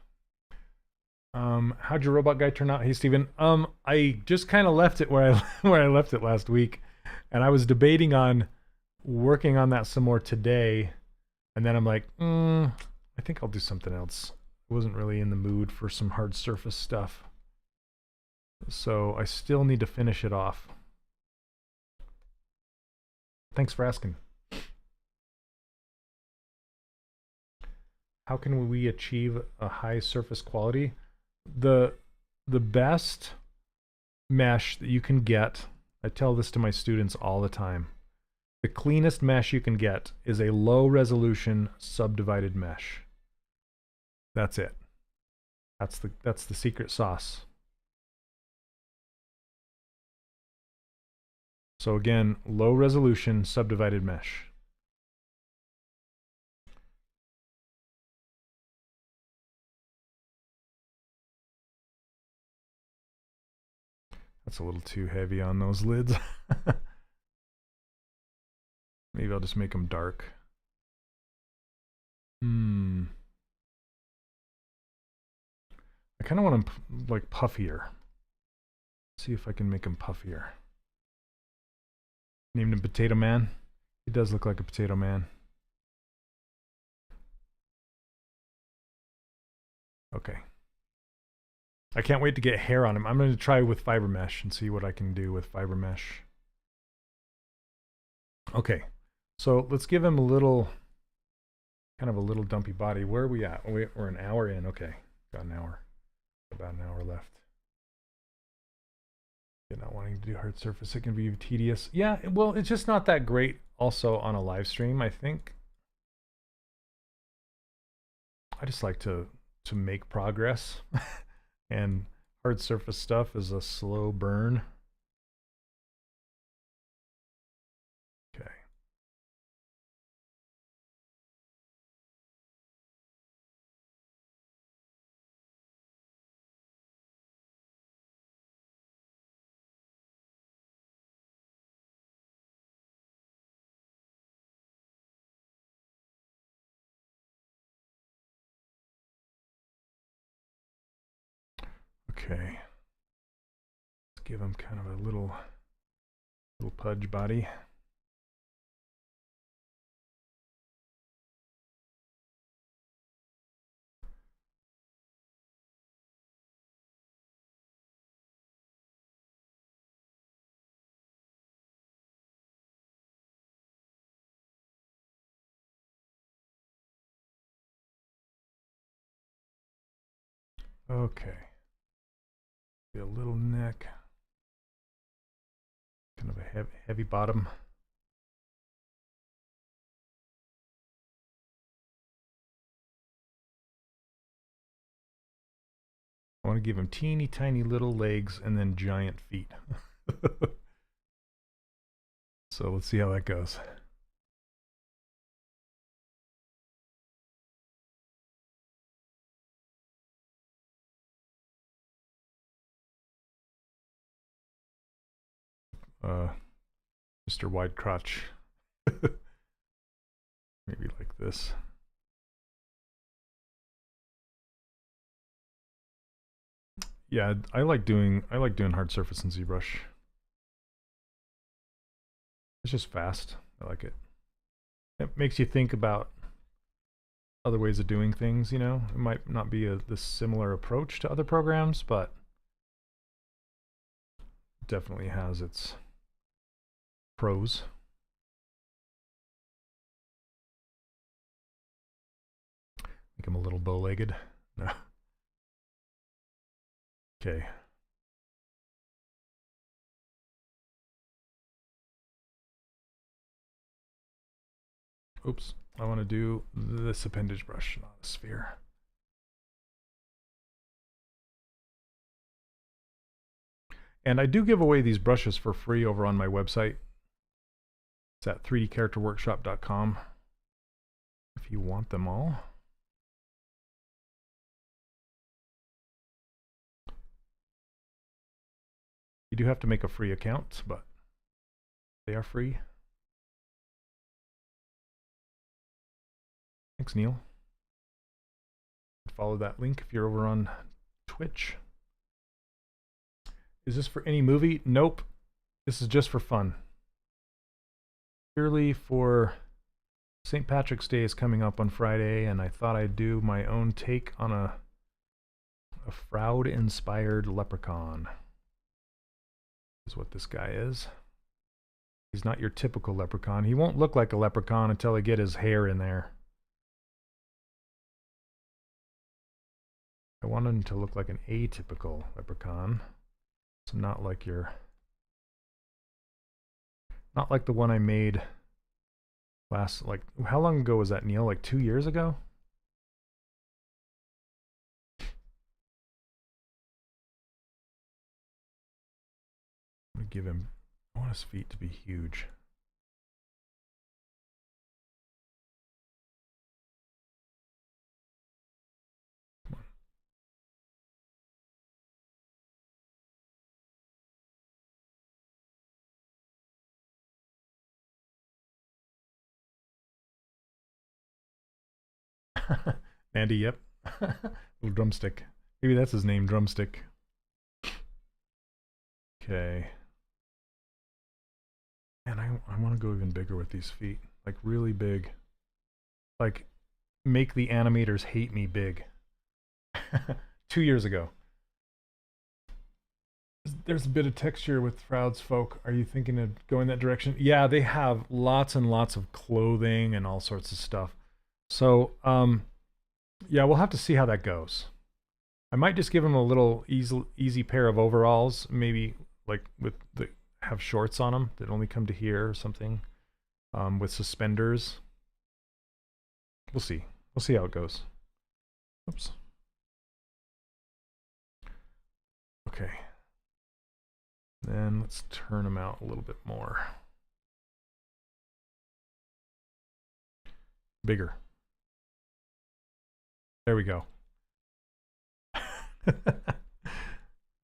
How'd your robot guy turn out? Hey, Steven. I just kind of left it where I left it last week, and I was debating on working on that some more today, and then I'm like, I think I'll do something else. I wasn't really in the mood for some hard surface stuff, so I still need to finish it off. Thanks for asking. How can we achieve a high surface quality? The best mesh that you can get, I tell this to my students all the time, the cleanest mesh you can get is a low resolution subdivided mesh. That's it. That's the secret sauce. So again, low resolution subdivided mesh. That's a little too heavy on those lids. Maybe I'll just make them dark. I kind of want them like puffier. See if I can make him puffier. Named him Potato Man. He does look like a potato man. Okay. I can't wait to get hair on him. I'm going to try with fiber mesh and see what I can do with fiber mesh. Okay. So let's give him a little, kind of a little dumpy body. Where are we at? We're an hour in. Okay. Got an hour. About an hour left. You're not wanting to do hard surface. It can be tedious. Yeah, well, it's just not that great also on a live stream, I think. I just like to make progress. And hard surface stuff is a slow burn. Okay. Let's give him kind of a little pudge body. Okay. A little neck. Kind of a heavy bottom. I want to give him teeny tiny little legs and then giant feet. So let's see how that goes. Mr. Wide Crotch. Maybe like this. Yeah, I like doing hard surface in ZBrush. It's just fast. I like it. It makes you think about other ways of doing things, you know? It might not be the similar approach to other programs, but it definitely has its pros. Make him a little bow-legged. No. Okay. Oops. I want to do this appendage brush, not a sphere. And I do give away these brushes for free over on my website. It's at 3dcharacterworkshop.com if you want them all. You do have to make a free account, but they are free. Thanks, Neil. Follow that link if you're over on Twitch. Is this for any movie? Nope. This is just for fun. Purely for St. Patrick's Day is coming up on Friday, and I thought I'd do my own take on a Froud-inspired leprechaun. Is what this guy is. He's not your typical leprechaun. He won't look like a leprechaun until I get his hair in there. I want him to look like an atypical leprechaun. So not like the one I made last, like, how long ago was that, Neil? Like 2 years ago? I'm gonna give him, I want his feet to be huge. Andy, yep. Little drumstick. Maybe that's his name, Drumstick. Okay. And I want to go even bigger with these feet. Like really big. Like make the animators hate me big. 2 years ago. There's a bit of texture with Froud's folk. Are you thinking of going that direction? Yeah, they have lots and lots of clothing and all sorts of stuff. So, yeah, we'll have to see how that goes. I might just give him a little easy pair of overalls, maybe like have shorts on them that only come to here or something, with suspenders. We'll see. We'll see how it goes. Oops. Okay. Then let's turn him out a little bit more. Bigger. There we go.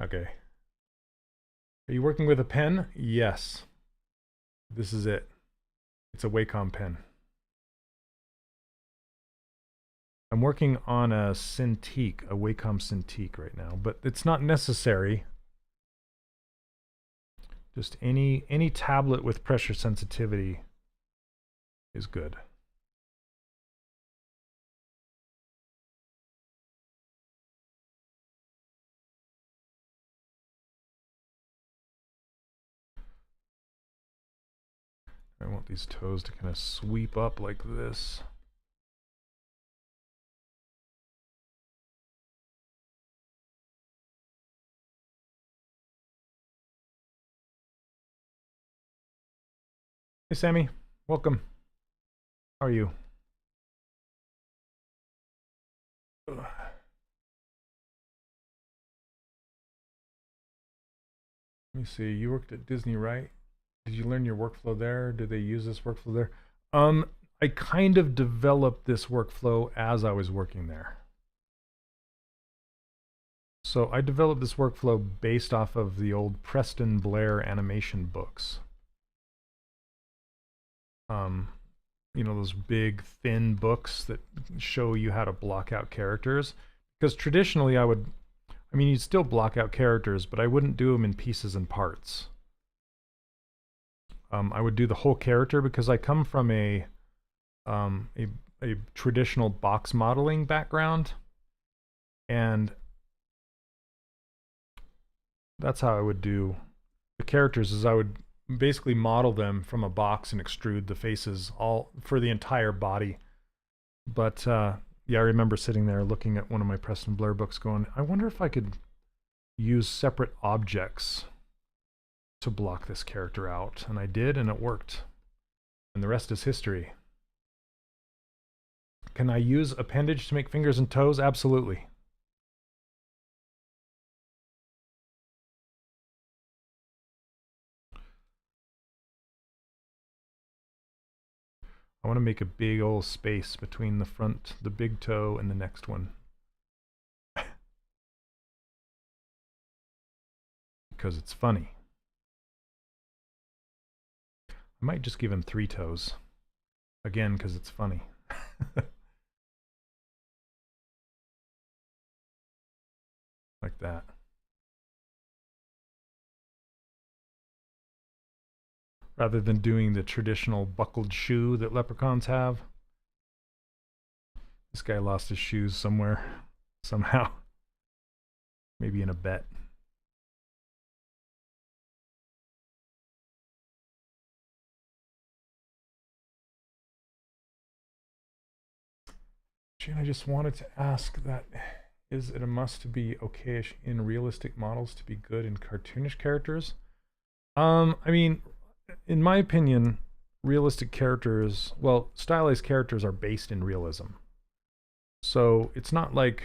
Okay. Are you working with a pen? Yes. This is it. It's a Wacom pen. I'm working on a Cintiq, a Wacom Cintiq right now, but it's not necessary. Just any tablet with pressure sensitivity is good. I want these toes to kind of sweep up like this. Hey Sammy, welcome. How are you? Ugh. Let me see, you worked at Disney, right? Did you learn your workflow there? Do they use this workflow there? I kind of developed this workflow as I was working there. So I developed this workflow based off of the old Preston Blair animation books. You know, those big thin books that show you how to block out characters. Because traditionally I mean, you'd still block out characters, but I wouldn't do them in pieces and parts. I would do the whole character because I come from a traditional box modeling background, and that's how I would do the characters. Is I would basically model them from a box and extrude the faces all for the entire body. But yeah, I remember sitting there looking at one of my Preston Blair books going, I wonder if I could use separate objects to block this character out. And I did, and it worked. And the rest is history. Can I use appendage to make fingers and toes? Absolutely. I want to make a big old space between the big toe, and the next one. Because it's funny. I might just give him 3 toes. Again, because it's funny. Like that. Rather than doing the traditional buckled shoe that leprechauns have. This guy lost his shoes somewhere, somehow. Maybe in a bet. Gene, I just wanted to ask that, is it a must to be okayish in realistic models to be good in cartoonish characters? I mean, in my opinion, realistic characters, well, stylized characters are based in realism. So it's not like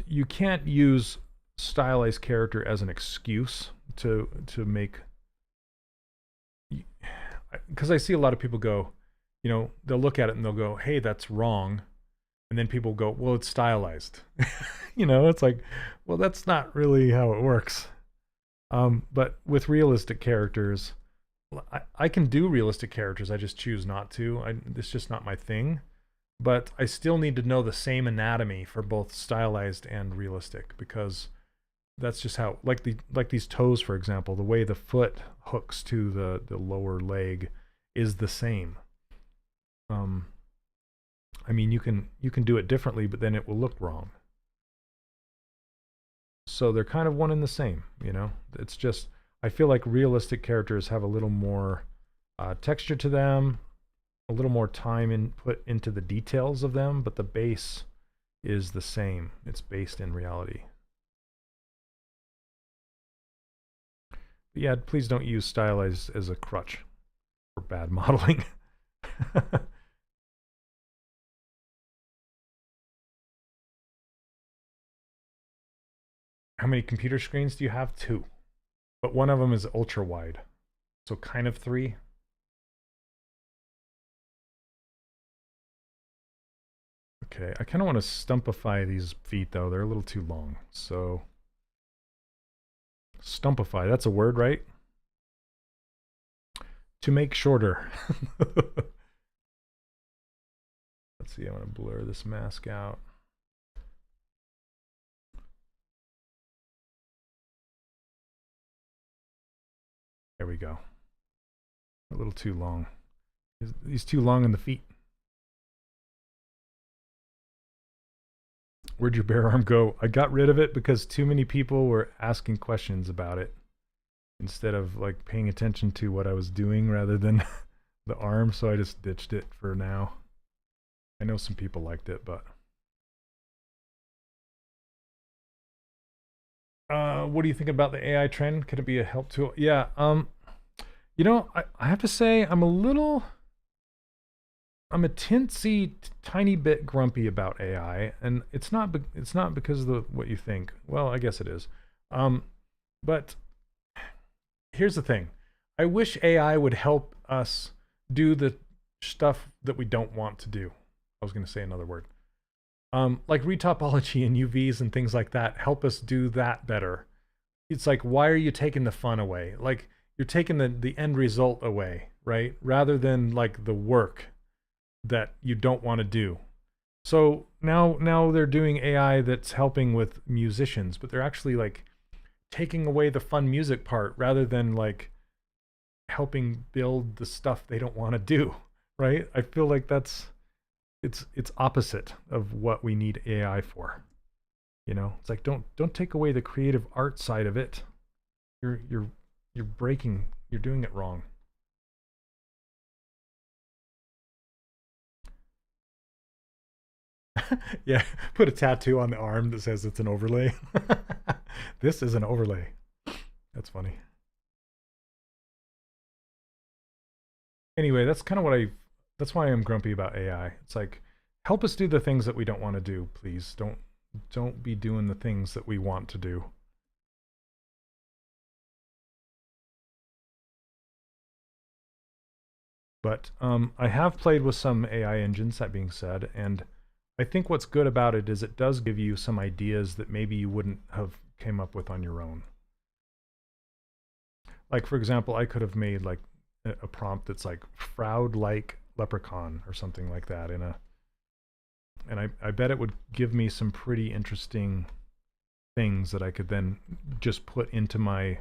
you can't use stylized character as an excuse to make, because I see a lot of people go, you know, they'll look at it and they'll go, hey, that's wrong. And then people go, well, it's stylized. You know, it's like, well, that's not really how it works. But with realistic characters, I can do realistic characters. I just choose not to. It's just not my thing. But I still need to know the same anatomy for both stylized and realistic, because that's just how, like these toes, for example, the way the foot hooks to the lower leg is the same. I mean, you can do it differently, but then it will look wrong. So they're kind of one and the same, you know. It's just, I feel like realistic characters have a little more texture to them, a little more time put into the details of them, but the base is the same. It's based in reality. But yeah, please don't use stylized as a crutch for bad modeling. How many computer screens do you have? 2. But one of them is ultra wide. So kind of 3. Okay, I kind of want to stumpify these feet though. They're a little too long. So stumpify, that's a word, right? To make shorter. Let's Let's see, I want to blur this mask out. There we go. A little too long. He's too long in the feet. Where'd your bare arm go? I got rid of it because too many people were asking questions about it instead of like paying attention to what I was doing rather than the arm, so I just ditched it for now. I know some people liked it, but what do you think about the AI trend? Could it be a help tool? Yeah, you know, I have to say I'm a teensy tiny bit grumpy about AI, and it's not because of what you think. Well, I guess it is. But here's the thing. I wish AI would help us do the stuff that we don't want to do. I was going to say another word. Like retopology and UVs and things like that help us do that better. It's like, why are you taking the fun away? Like, you're taking the end result away, right? Rather than like the work that you don't want to do. So now they're doing AI that's helping with musicians, but they're actually like taking away the fun music part rather than like helping build the stuff they don't want to do, right? I feel like it's opposite of what we need AI for. You know, it's like don't take away the creative art side of it. You're doing it wrong. Yeah, put a tattoo on the arm that says it's an overlay. This is an overlay. That's funny. Anyway, that's kind of that's why I'm grumpy about AI. It's like, help us do the things that we don't want to do, please. Don't be doing the things that we want to do. But I have played with some AI engines, that being said, and I think what's good about it is it does give you some ideas that maybe you wouldn't have came up with on your own. Like, for example, I could have made like a prompt that's like fraud-like leprechaun or something like that and I bet it would give me some pretty interesting things that I could then just put into my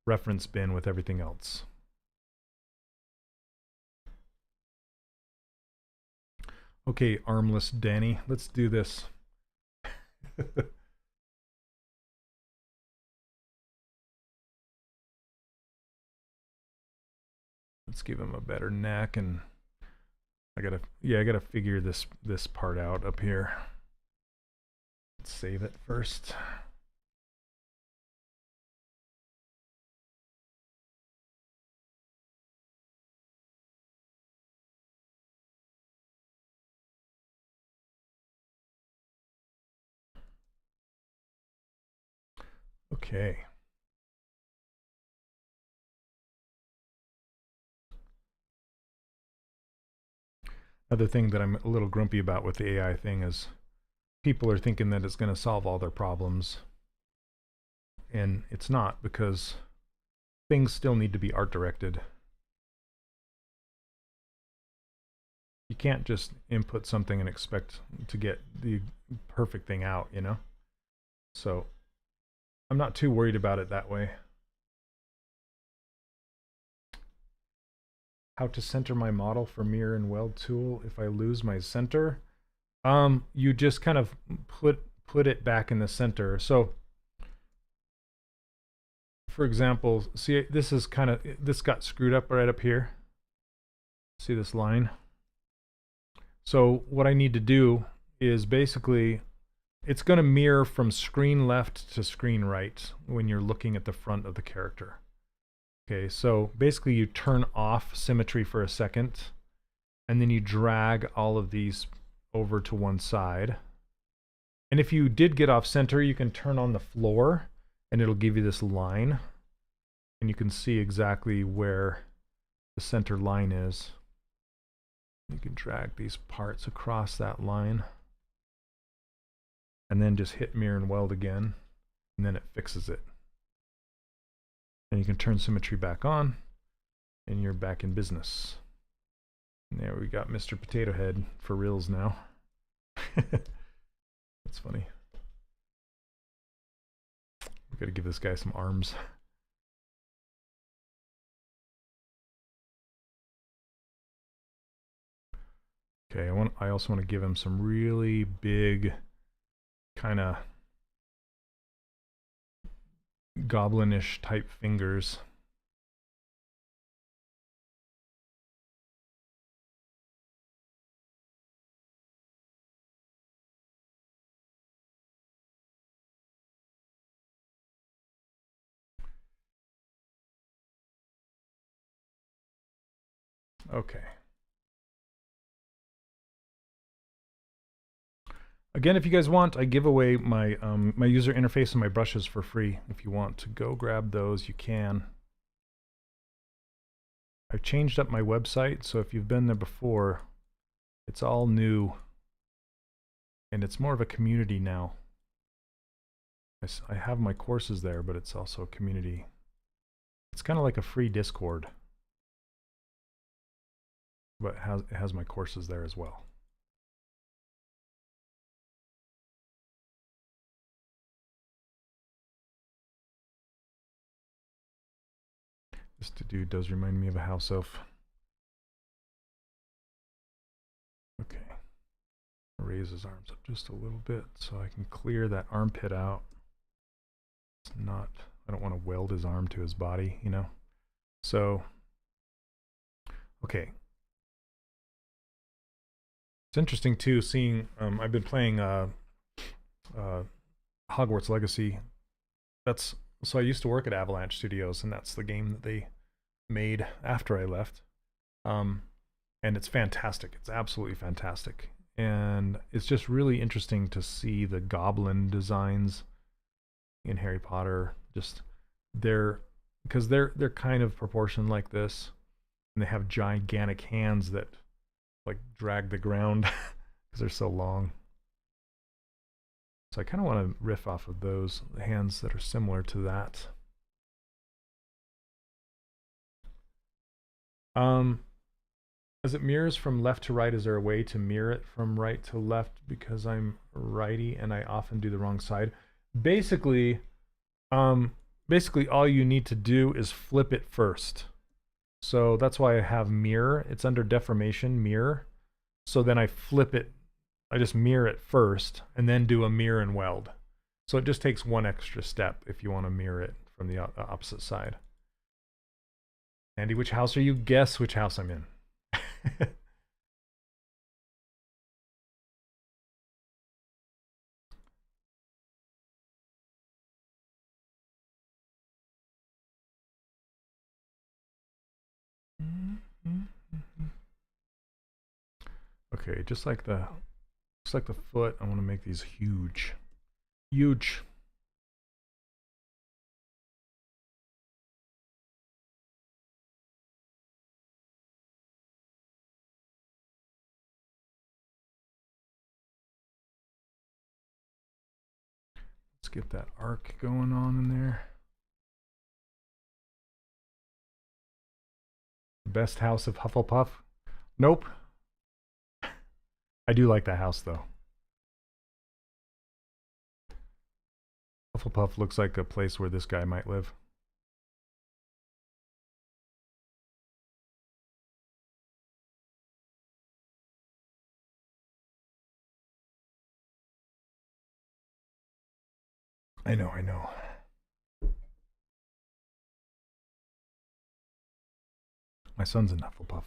reference bin with everything else. Okay, armless Danny, let's do this. Let's give him a better neck, and I gotta figure this part out up here. Let's save it first. Okay. Another thing that I'm a little grumpy about with the AI thing is people are thinking that it's going to solve all their problems. And it's not, because things still need to be art directed. You can't just input something and expect to get the perfect thing out, you know? So I'm not too worried about it that way. How to center my model for mirror and weld tool if I lose my center. You just kind of put it back in the center. So for example, see, this got screwed up right up here. See this line? So what I need to do is basically, it's going to mirror from screen left to screen right when you're looking at the front of the character. Okay, so basically you turn off symmetry for a second, and then you drag all of these over to one side. And if you did get off center, you can turn on the floor, and it'll give you this line. And you can see exactly where the center line is. You can drag these parts across that line. And then just hit mirror and weld again, and then it fixes it. And you can turn symmetry back on, and you're back in business. And there we got Mr. Potato Head for reals now. That's funny. We gotta give this guy some arms. Okay, I also want to give him some really big kind of goblinish type fingers. Okay. Again, if you guys want, I give away my my user interface and my brushes for free. If you want to go grab those, you can. I've changed up my website, so if you've been there before, it's all new. And it's more of a community now. I have my courses there, but it's also a community. It's kind of like a free Discord. But it has my courses there as well. This dude does remind me of a house elf. Okay. Raise his arms up just a little bit so I can clear that armpit out. It's not, I don't want to weld his arm to his body, you know? So, okay. It's interesting too seeing, I've been playing Hogwarts Legacy. So I used to work at Avalanche Studios, and that's the game that they made after I left. And it's fantastic. It's absolutely fantastic. And it's just really interesting to see the goblin designs in Harry Potter. Just because they're kind of proportioned like this, and they have gigantic hands that like drag the ground because they're so long. So I kind of want to riff off of those hands that are similar to that. As it mirrors from left to right, is there a way to mirror it from right to left? Because I'm righty and I often do the wrong side. Basically all you need to do is flip it first. So that's why I have mirror. It's under deformation, mirror. So then I flip it. I just mirror it first and then do a mirror and weld. So it just takes one extra step if you want to mirror it from the opposite side. Andy, which house are you? Guess which house I'm in. Okay, just like the foot, I want to make these huge. Huge. Let's get that arc going on in there. Best house of Hufflepuff? Nope. I do like that house though. Hufflepuff looks like a place where this guy might live. I know. My son's a Hufflepuff.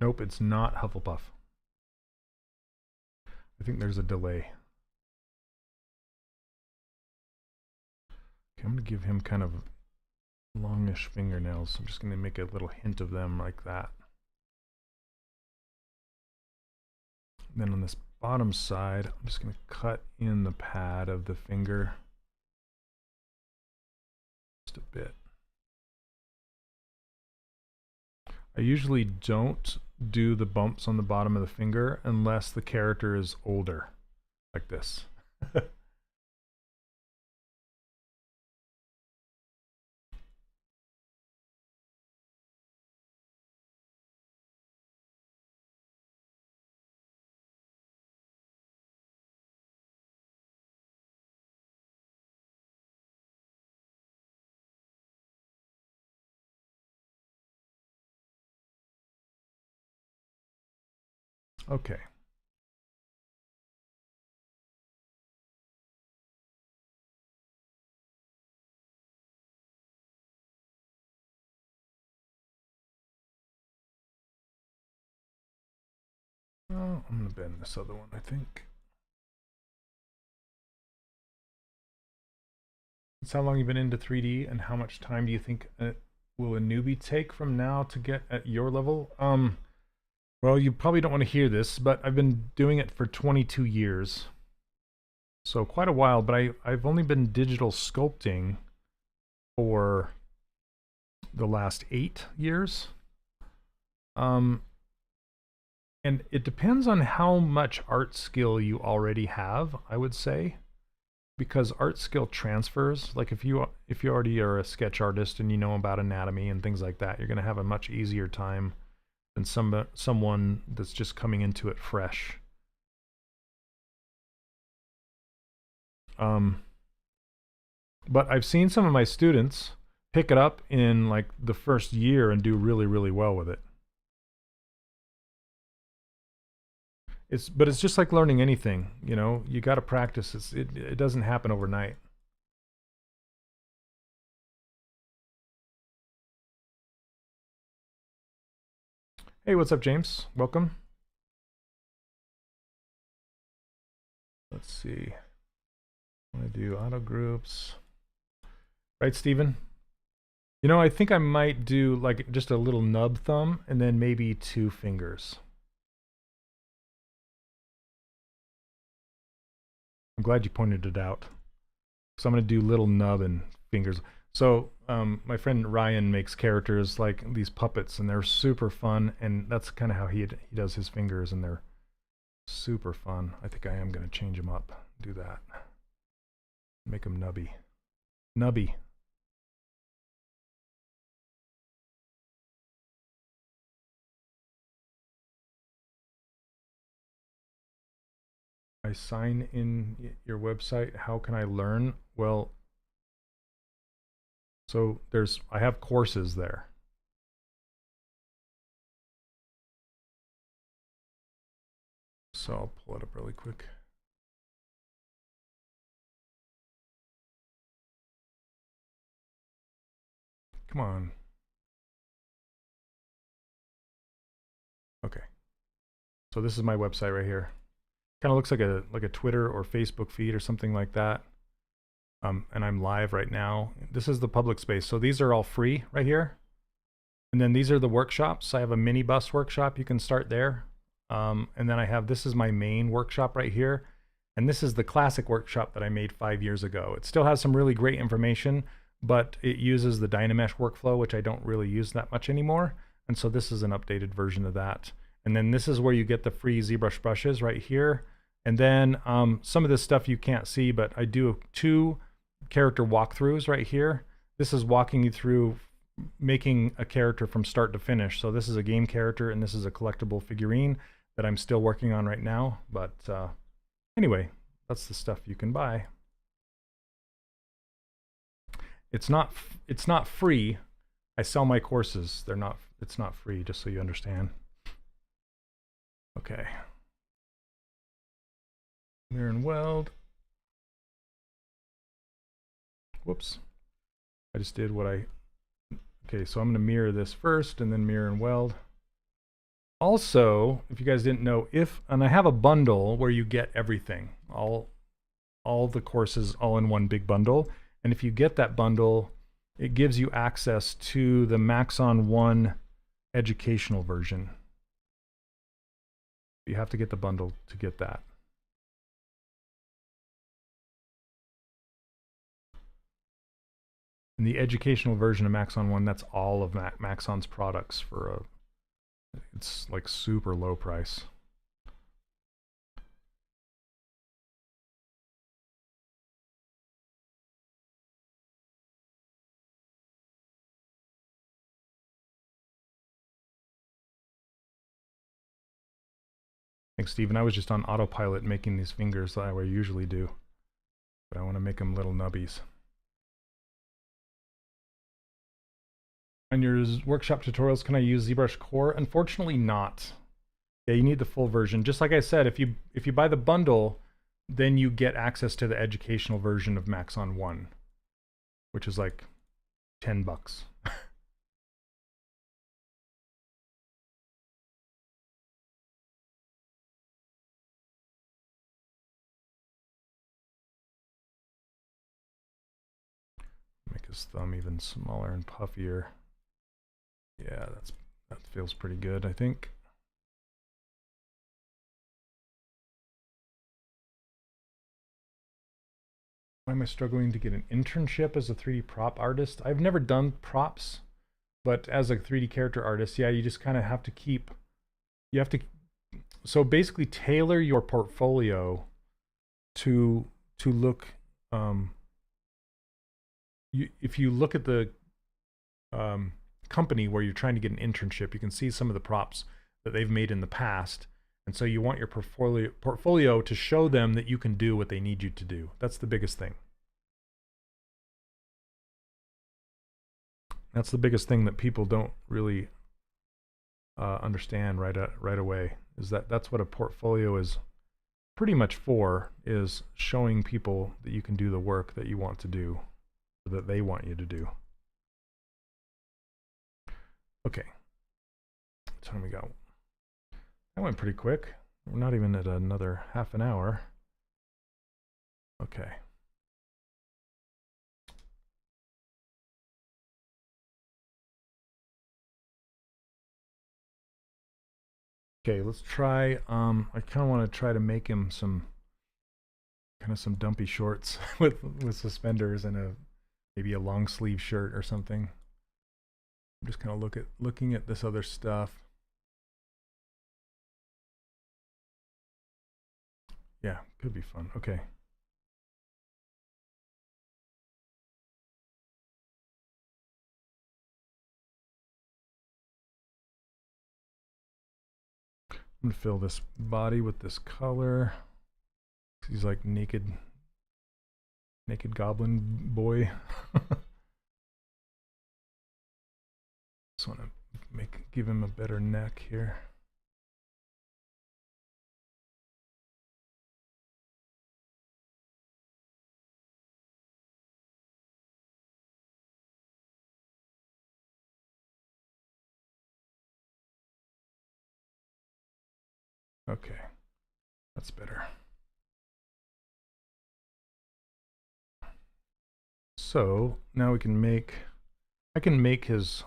Nope, it's not Hufflepuff. I think there's a delay. Okay, I'm going to give him kind of longish fingernails. I'm just going to make a little hint of them like that. And then on this bottom side, I'm just going to cut in the pad of the finger just a bit. I usually don't do the bumps on the bottom of the finger unless the character is older, like this. Okay. Oh, I'm going to bend this other one, I think. That's how long you've been into 3D, and how much time do you think will a newbie take from now to get at your level? Well, you probably don't want to hear this, but I've been doing it for 22 years. So quite a while, but I've only been digital sculpting for the last 8 years. And it depends on how much art skill you already have, I would say. Because art skill transfers. Like if you already are a sketch artist and you know about anatomy and things like that, you're going to have a much easier time than someone that's just coming into it fresh. But I've seen some of my students pick it up in like the first year and do really, really well with it. But it's just like learning anything, you know, you got to practice. It doesn't happen overnight. Hey, what's up, James? Welcome. Let's see. I'm going to do auto groups. Right, Steven? You know, I think I might do like just a little nub thumb and then maybe 2 fingers. I'm glad you pointed it out. So I'm going to do little nub and fingers. So my friend Ryan makes characters like these puppets, and they're super fun. And that's kind of how he does his fingers, and they're super fun. I think I am going to change them up. Do that. Make them nubby. Nubby. I sign in your website. How can I learn? Well, so I have courses there. So I'll pull it up really quick. Come on. Okay. So this is my website right here. Kind of looks like a Twitter or Facebook feed or something like that. And I'm live right now. This is the public space. So these are all free right here. And then these are the workshops. I have a mini bus workshop. You can start there. And then this is my main workshop right here. And this is the classic workshop that I made 5 years ago. It still has some really great information, but it uses the Dynamesh workflow, which I don't really use that much anymore. And so this is an updated version of that. And then this is where you get the free ZBrush brushes right here. And then some of this stuff you can't see, but I do 2 character walkthroughs right here. This is walking you through making a character from start to finish. So this is a game character, and this is a collectible figurine that I'm still working on right now. But anyway, that's the stuff you can buy. It's not free. I sell my courses. It's not free, just so you understand. Okay. Mirror and weld. Whoops. I just did what okay, so I'm going to mirror this first and then mirror and weld. Also, if you guys didn't know, and I have a bundle where you get everything, all the courses all in one big bundle. And if you get that bundle, it gives you access to the Maxon 1 educational version. You have to get the bundle to get that. In the educational version of Maxon 1, that's all of Maxon's products for it's like super low price. Thanks, Steven. I was just on autopilot making these fingers like I usually do, but I want to make them little nubbies. On your workshop tutorials, can I use ZBrush Core? Unfortunately not. Yeah, you need the full version. Just like I said, if you buy the bundle, then you get access to the educational version of Maxon 1, which is like $10. Make his thumb even smaller and puffier. Yeah, that feels pretty good, I think. Why am I struggling to get an internship as a 3D prop artist? I've never done props, but as a 3D character artist, yeah, you just kind of have to keep, you have to, so basically tailor your portfolio to look, if you look at the company where you're trying to get an internship, you can see some of the props that they've made in the past. And so you want your portfolio to show them that you can do what they need you to do. That's the biggest thing. That's the biggest thing that people don't really understand right away, is that's what a portfolio is pretty much for, is showing people that you can do the work that you want to do, or that they want you to do. Okay, what time we got? That went pretty quick. We're not even at another half an hour. Okay. Okay, let's try, I kind of want to try to make him some dumpy shorts with suspenders and maybe a long sleeve shirt or something. I'm just kind of looking at this other stuff. Yeah, could be fun. Okay. I'm gonna fill this body with this color. He's like naked goblin boy. Just want to give him a better neck here. Okay, that's better. So now we can I can make his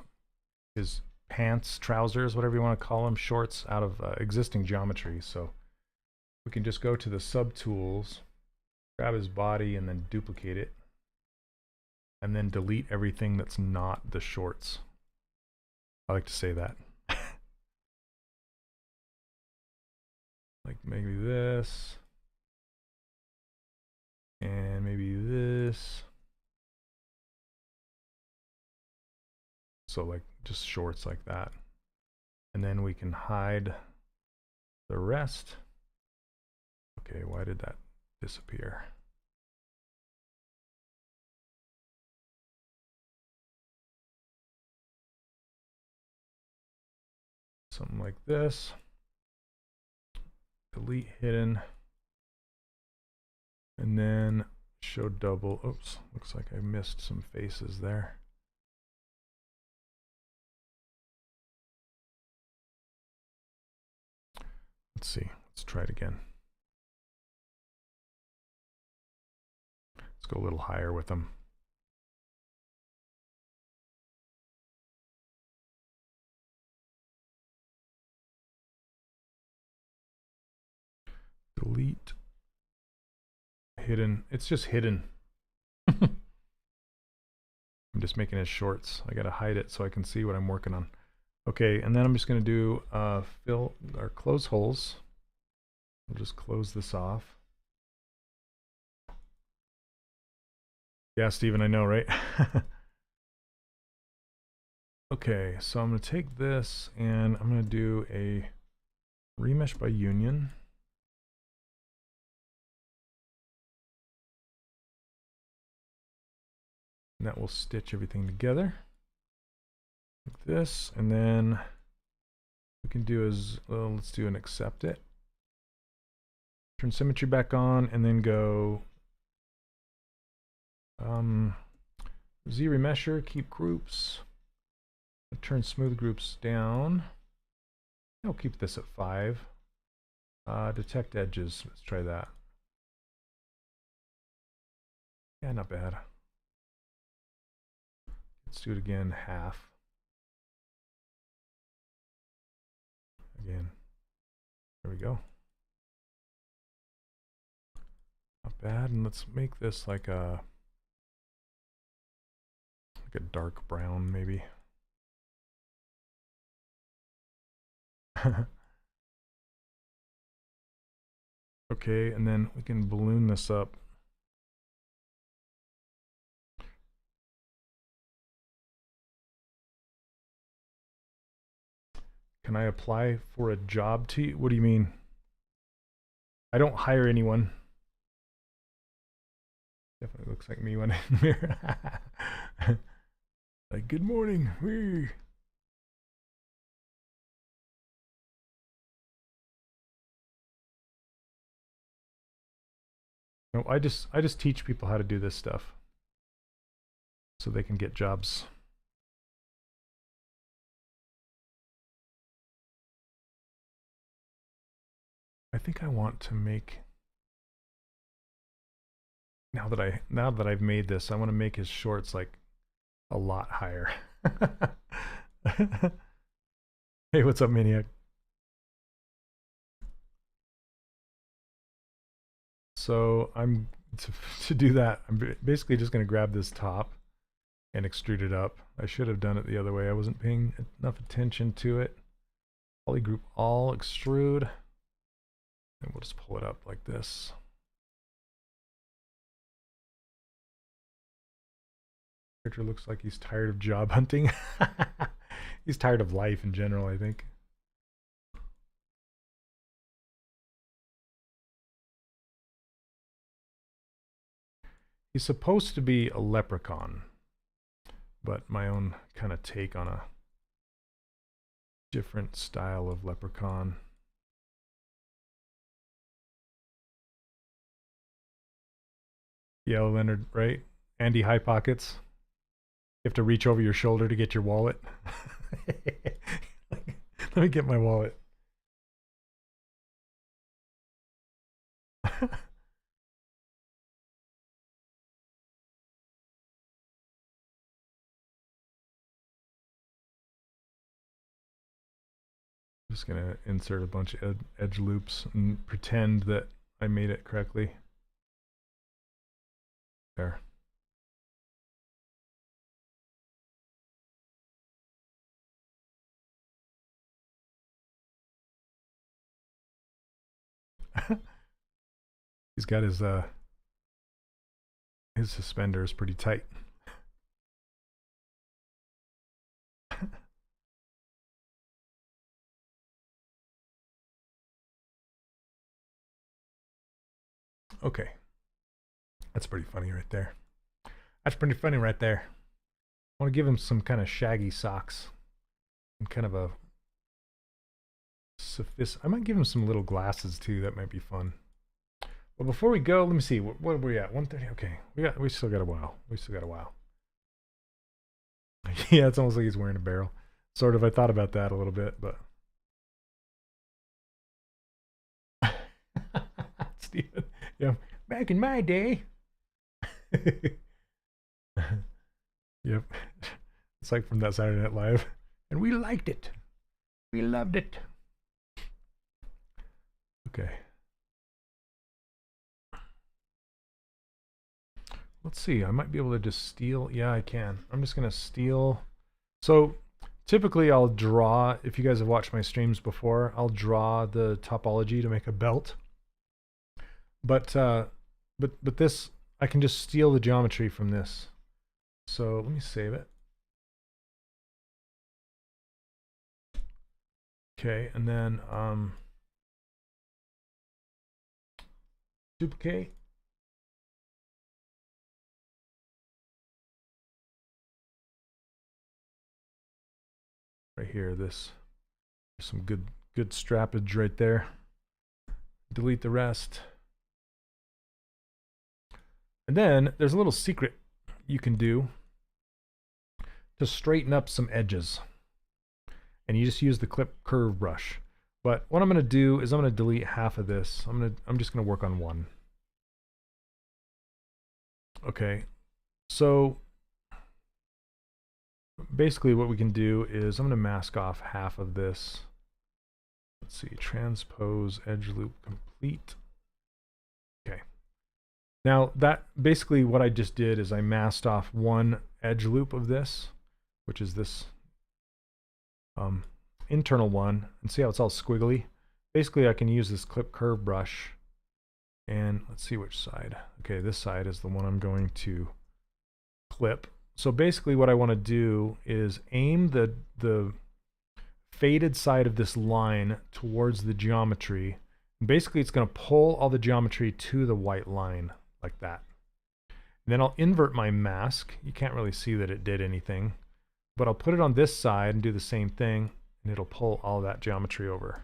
pants, trousers, whatever you want to call them, shorts out of existing geometry. So we can just go to the subtools, grab his body and then duplicate it, and then delete everything that's not the shorts. I like to say that. Like maybe this, and maybe this. So like just shorts like that. And then we can hide the rest. Okay, why did that disappear? Something like this. Delete hidden. And then show double. Oops, looks like I missed some faces there. Let's see, let's try it again. Let's go a little higher with them. Delete. Hidden. It's just hidden. I'm just making it shorts. I gotta hide it so I can see what I'm working on. Okay, and then I'm just gonna do fill or close holes. We'll just close this off. Yeah, Steven, I know, right? Okay, so I'm gonna take this and I'm gonna do a remesh by union. And that will stitch everything together like this, and then we can do is, well, let's do an accept it. Turn symmetry back on, and then go Z remesher, keep groups. Turn smooth groups down. I'll keep this at 5. Detect edges. Let's try that. Yeah, not bad. Let's do it again, half. Again. There we go. Not bad. And let's make this like a dark brown, maybe. Okay, and then we can balloon this up. Can I apply for a job to you? What do you mean? I don't hire anyone. Definitely looks like me when I'm in the mirror. Like, good morning. Wee. No, I just teach people how to do this stuff so they can get jobs. I think I want to make, now that I've made this, I want to make his shorts like a lot higher. Hey, what's up, Maniac? So I'm to do that, I'm basically just going to grab this top and extrude it up. I should have done it the other way. I wasn't paying enough attention to it. Polygroup all, extrude, and we'll just pull it up like this. Character looks like he's tired of job hunting. He's tired of life in general, I think. He's supposed to be a leprechaun, but my own kind of take on a different style of leprechaun. Yeah, Leonard, right? Andy High Pockets. You have to reach over your shoulder to get your wallet. Let me get my wallet. I'm just gonna insert a bunch of edge loops and pretend that I made it correctly. There. He's got his suspenders pretty tight. Okay. That's pretty funny right there. That's pretty funny right there. I want to give him some kind of shaggy socks and kind of a I might give him some little glasses too. That might be fun. Well, before we go, let me see. What are we at? 1:30. Okay, we still got a while. We still got a while. Yeah, it's almost like he's wearing a barrel. Sort of. I thought about that a little bit, but Steven, yeah, back in my day. Yep, it's like from that Saturday Night Live, and we liked it. We loved it. Okay. let's see, I might be able to just steal. Yeah, I can. I'm just going to steal. So typically I'll draw, if you guys have watched my streams before, I'll draw the topology to make a belt. But this, I can just steal the geometry from this. So let me save it. Okay, and then duplicate. Right here, this, there's some good strappage right there. Delete the rest. And then there's a little secret you can do to straighten up some edges. And you just use the clip curve brush. But what I'm going to do is I'm going to delete half of this. I'm just going to work on one. Okay. So basically what we can do is I'm going to mask off half of this. Let's see, transpose edge loop complete. Okay. Now that basically what I just did is I masked off one edge loop of this, which is this internal one, and see how it's all squiggly. Basically I can use this clip curve brush, and let's see which side. Okay, this side is the one I'm going to clip. So basically what I want to do is aim the faded side of this line towards the geometry. And basically it's going to pull all the geometry to the white line like that. And then I'll invert my mask. You can't really see that it did anything, but I'll put it on this side and do the same thing, and it'll pull all that geometry over.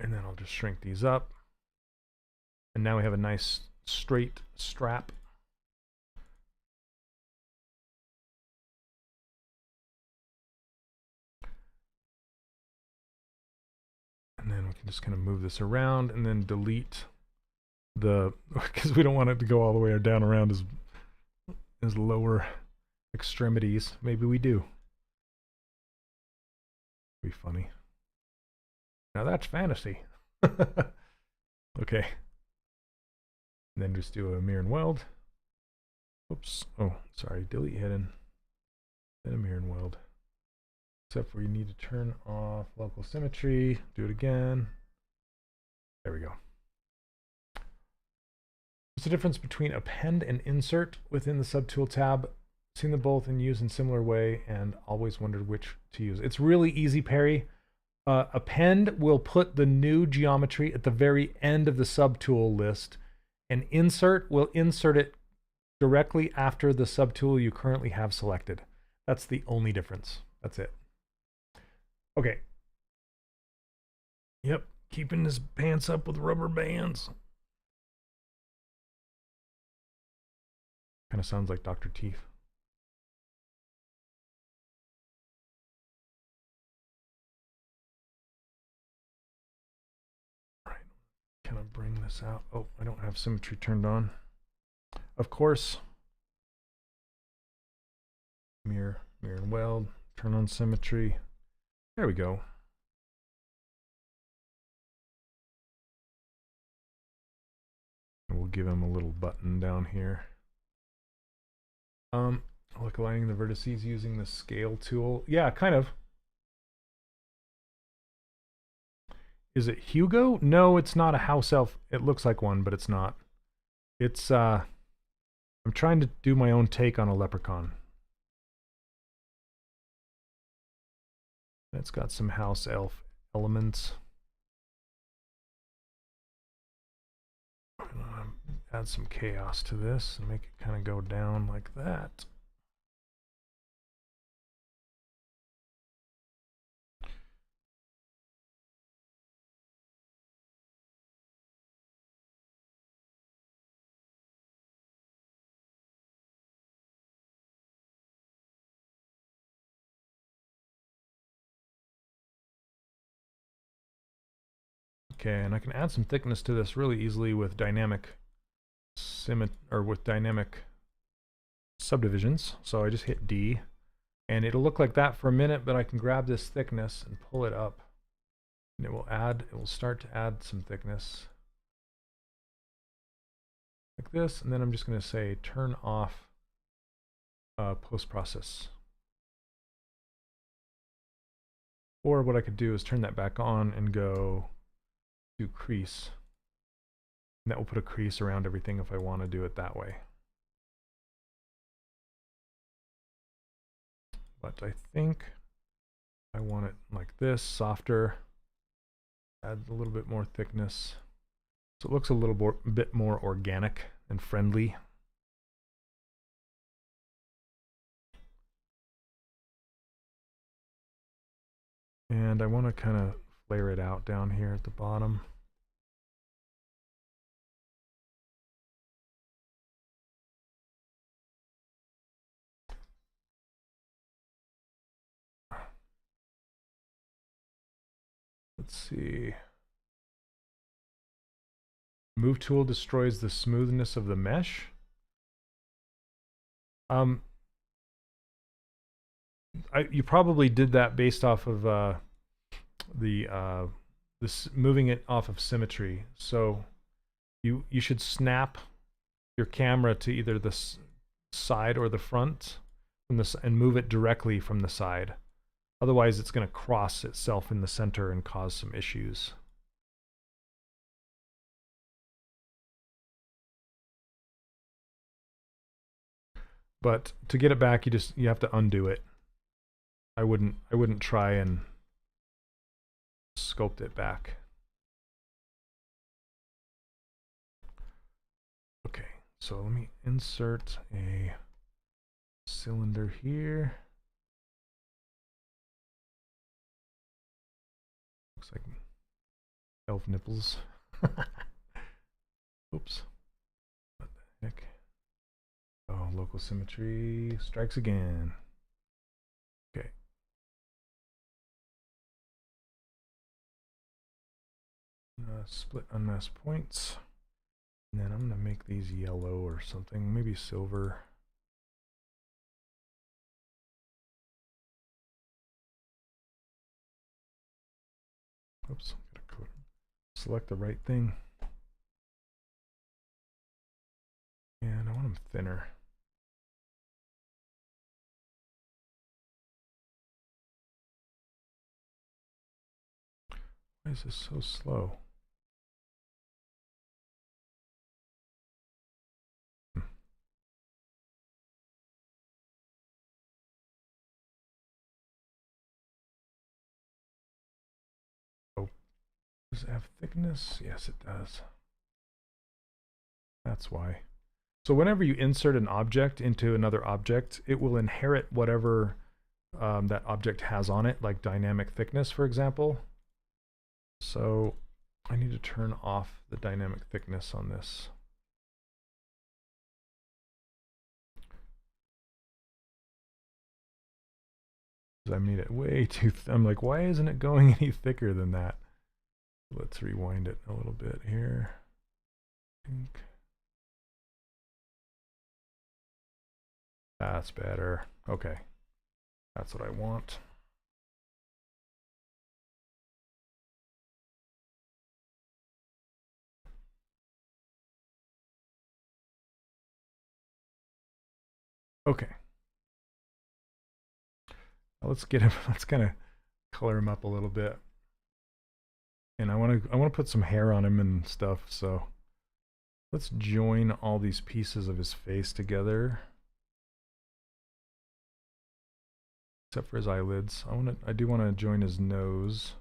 And then I'll just shrink these up. And now we have a nice straight strap. And then we can just kind of move this around and then delete the, because we don't want it to go all the way down around his lower extremities. Maybe we do. Be funny. Now that's fantasy. Okay. And then just do a mirror and weld. Oops. Oh, sorry. Delete hidden. Then a mirror and weld. Except where you need to turn off local symmetry. Do it again. There we go. What's the difference between append and insert within the subtool tab? Seen them both and used in similar way and always wondered which to use. It's really easy, Perry. Append will put the new geometry at the very end of the subtool list, and insert will insert it directly after the subtool you currently have selected. That's the only difference. That's it. Okay. Yep, keeping his pants up with rubber bands. Kind of sounds like Dr. Teeth. All right, can I bring this out? Oh, I don't have symmetry turned on. Of course. Mirror and weld, turn on symmetry. There we go. And we'll give him a little button down here. Like aligning the vertices using the scale tool. Yeah, kind of. Is it Hugo? No, it's not a house elf. It looks like one, but it's not. It's I'm trying to do my own take on a leprechaun. It's got some house elf elements. Add some chaos to this and make it kind of go down like that. Okay, and I can add some thickness to this really easily with dynamic subdivisions. So I just hit D, and it'll look like that for a minute, but I can grab this thickness and pull it up, and it will start to add some thickness. like this, and then I'm just going to say turn off post-process. Or what I could do is turn that back on and go do crease. And that will put a crease around everything if I want to do it that way. But I think I want it like this, softer. Add a little bit more thickness. So it looks a little bit more organic and friendly. And I want to kind of flare it out down here at the bottom. Let's see. Move tool destroys the smoothness of the mesh. You probably did that based off of moving it off of symmetry. So you should snap your camera to either the side or the front from this and move it directly from the side. Otherwise, it's going to cross itself in the center and cause some issues. But to get it back, you have to undo it. I wouldn't try and sculpt it back. Okay, so let me insert a cylinder here. Looks like elf nipples. Oops. What the heck? Oh, local symmetry strikes again. Okay. Split unmasked points. And then I'm going to make these yellow or something, maybe silver. Oops, gotta select the right thing. And I want them thinner. Why is this so slow? Oh, does it have thickness? Yes, it does. That's why. So whenever you insert an object into another object, it will inherit whatever that object has on it, like dynamic thickness, for example. So I need to turn off the dynamic thickness on this. I made it way too I'm like, why isn't it going any thicker than that? Let's rewind it a little bit here. That's better. Okay. That's what I want. Okay. Now let's get him. Let's kind of color him up a little bit. And I want to put some hair on him and stuff. So let's join all these pieces of his face together, except for his eyelids. I do want to join his nose.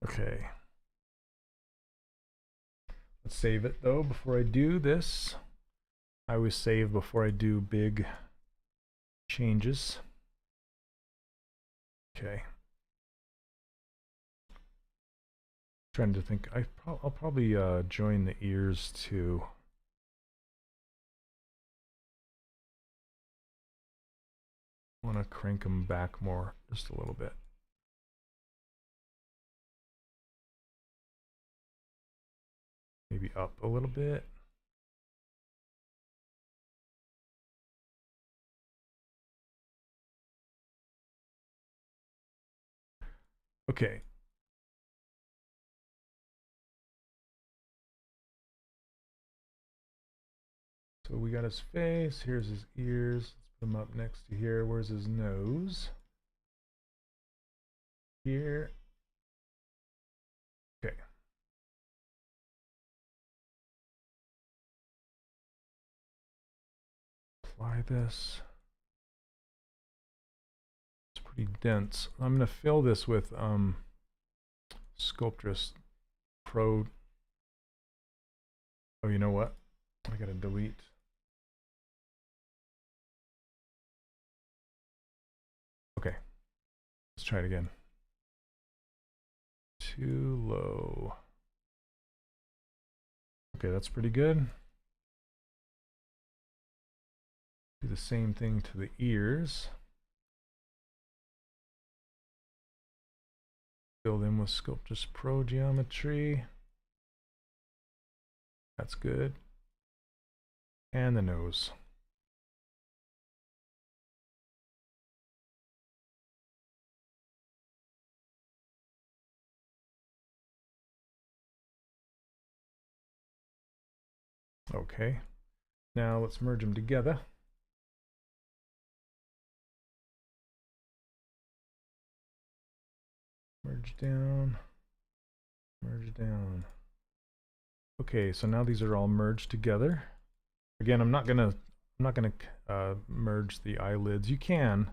Okay. Let's save it though before I do this. I always save before I do big changes. Okay. Trying to think. I'll probably join the ears too. I want to crank them back more, just a little bit. Maybe up a little bit. Okay. So we got his face. Here's his ears. Let's put him up next to here. Where's his nose? Here. Okay. Apply this. It's pretty dense. I'm going to fill this with Sculptress Pro. Oh, you know what? I got to delete. Okay. Let's try it again. Too low. Okay, that's pretty good. Do the same thing to the ears. Fill them with Sculptress Pro geometry. That's good. And the nose. Okay. Now let's merge them together. Merge down. Merge down. Okay, so now these are all merged together. Again, I'm not gonna merge the eyelids. You can,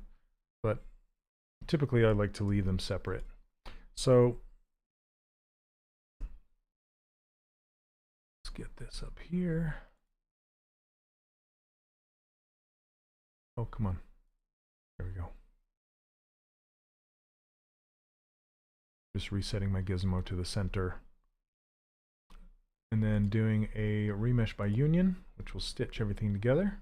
but typically I like to leave them separate. So let's get this up here. Oh, come on. There we go. Just resetting my gizmo to the center. And then doing a remesh by union, which will stitch everything together.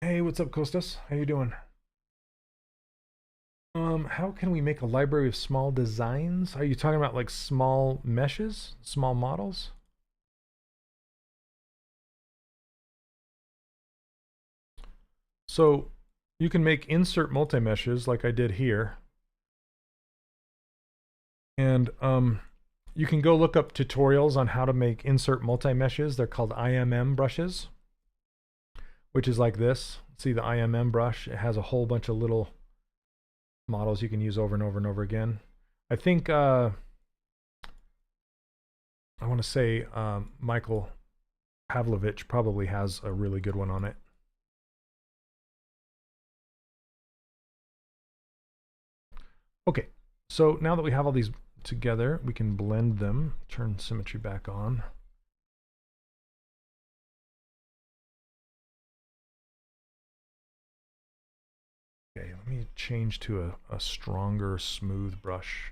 Hey, what's up, Kostas? How you doing? How can we make a library of small designs? Are you talking about like small meshes, small models? So you can make insert multi-meshes like I did here. And you can go look up tutorials on how to make insert multi-meshes. They're called IMM brushes, which is like this. See the IMM brush? It has a whole bunch of little models you can use over and over and over again. I think I want to say Michael Pavlovich probably has a really good one on it. Okay, so now that we have all these together, we can blend them, turn symmetry back on. Okay, let me change to a stronger, smooth brush.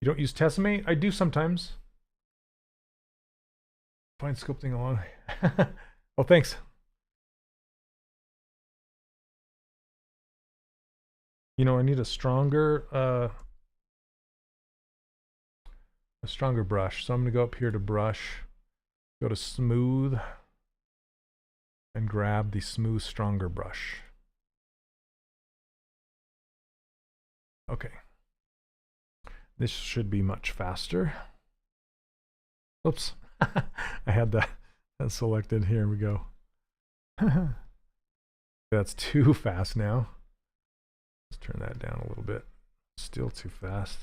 You don't use Tessellate? I do sometimes. Find sculpting along. Oh, thanks. You know, I need a stronger brush. So I'm going to go up here to brush, go to smooth, and grab the smooth, stronger brush. Okay. This should be much faster. Oops. I had that selected. Here we go. That's too fast now. Let's turn that down a little bit. Still too fast.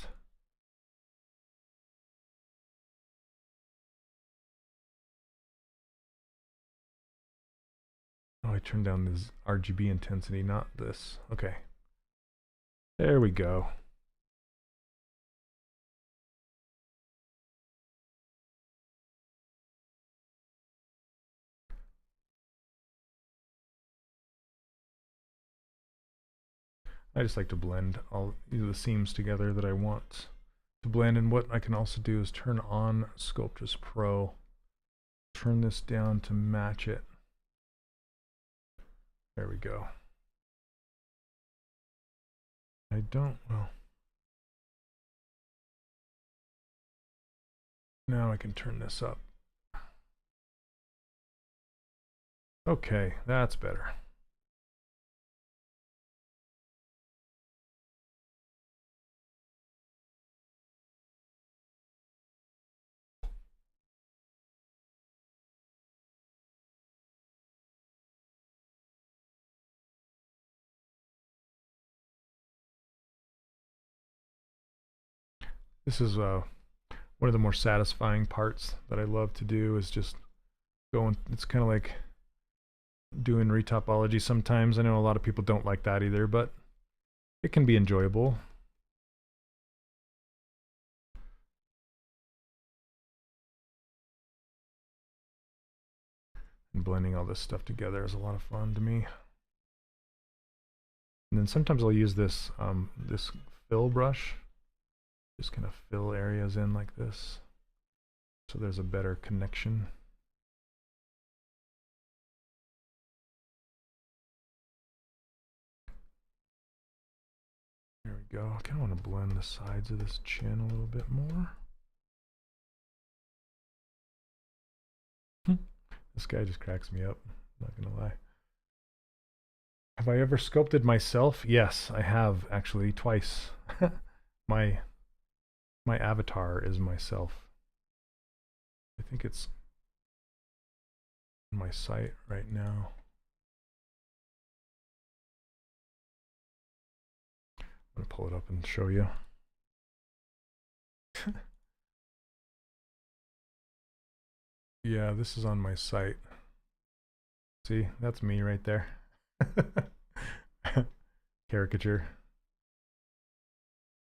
Oh, I turned down this RGB intensity, not this. Okay. There we go. I just like to blend all the seams together that I want to blend. And what I can also do is turn on Sculptress Pro, turn this down to match it. There we go. Well. Now I can turn this up. Okay, that's better. This is one of the more satisfying parts that I love to do, is just going, it's kind of like doing retopology sometimes. I know a lot of people don't like that either, but it can be enjoyable. And blending all this stuff together is a lot of fun to me. And then sometimes I'll use this this fill brush, just kind of fill areas in like this, so there's a better connection. There we go. I kind of want to blend the sides of this chin a little bit more. This guy just cracks me up, I'm not gonna lie. Have I ever sculpted myself? Yes, I have, actually, twice. my avatar is myself. I think it's on my site right now. I'm gonna pull it up and show you. Yeah, this is on my site. See, that's me right there. Caricature.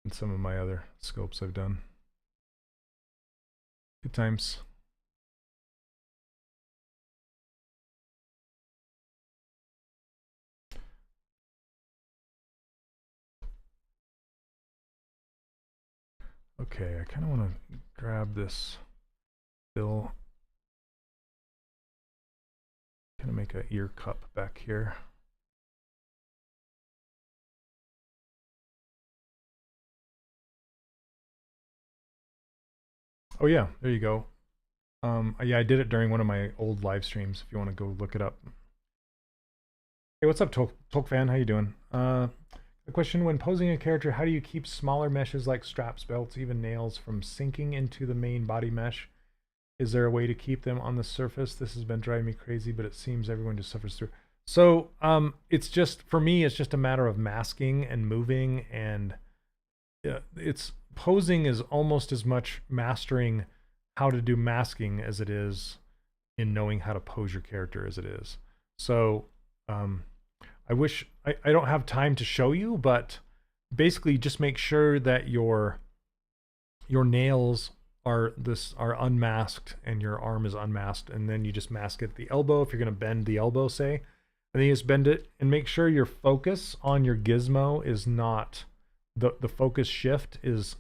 And some of my other sculpts I've done. Good times. Okay, I kind of want to grab this fill. Kind of make an ear cup back here. Oh yeah, there you go. Yeah, I did it during one of my old live streams. If you want to go look it up. Hey, what's up, Tolk fan? How you doing? The question: when posing a character, how do you keep smaller meshes like straps, belts, even nails from sinking into the main body mesh? Is there a way to keep them on the surface? This has been driving me crazy, but it seems everyone just suffers through. So it's just, for me, it's just a matter of masking and moving, and it's posing is almost as much mastering how to do masking as it is in knowing how to pose your character as it is. So I wish I don't have time to show you, but basically just make sure that your nails are unmasked and your arm is unmasked, and then you just mask it at the elbow. If you're going to bend the elbow, say, and then you just bend it, and make sure your focus on your gizmo is not the focus shift is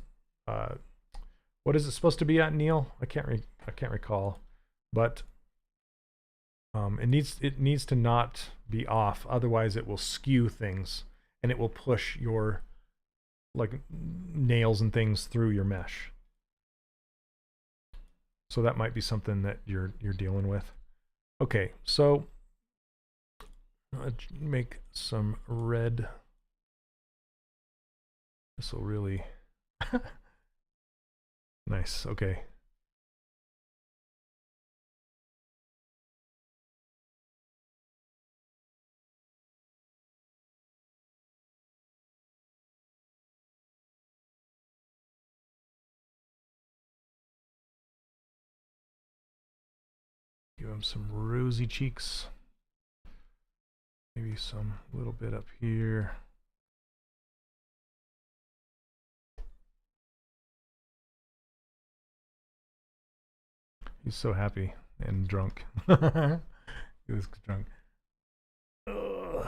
what is it supposed to be at, Neil? I can't recall, but it needs to not be off, otherwise it will skew things and it will push your like nails and things through your mesh. So that might be something that you're dealing with. Okay, so let's make some red. This will really nice. Okay. Give him some rosy cheeks. Maybe some little bit up here. He's so happy and drunk. He was drunk. Ugh.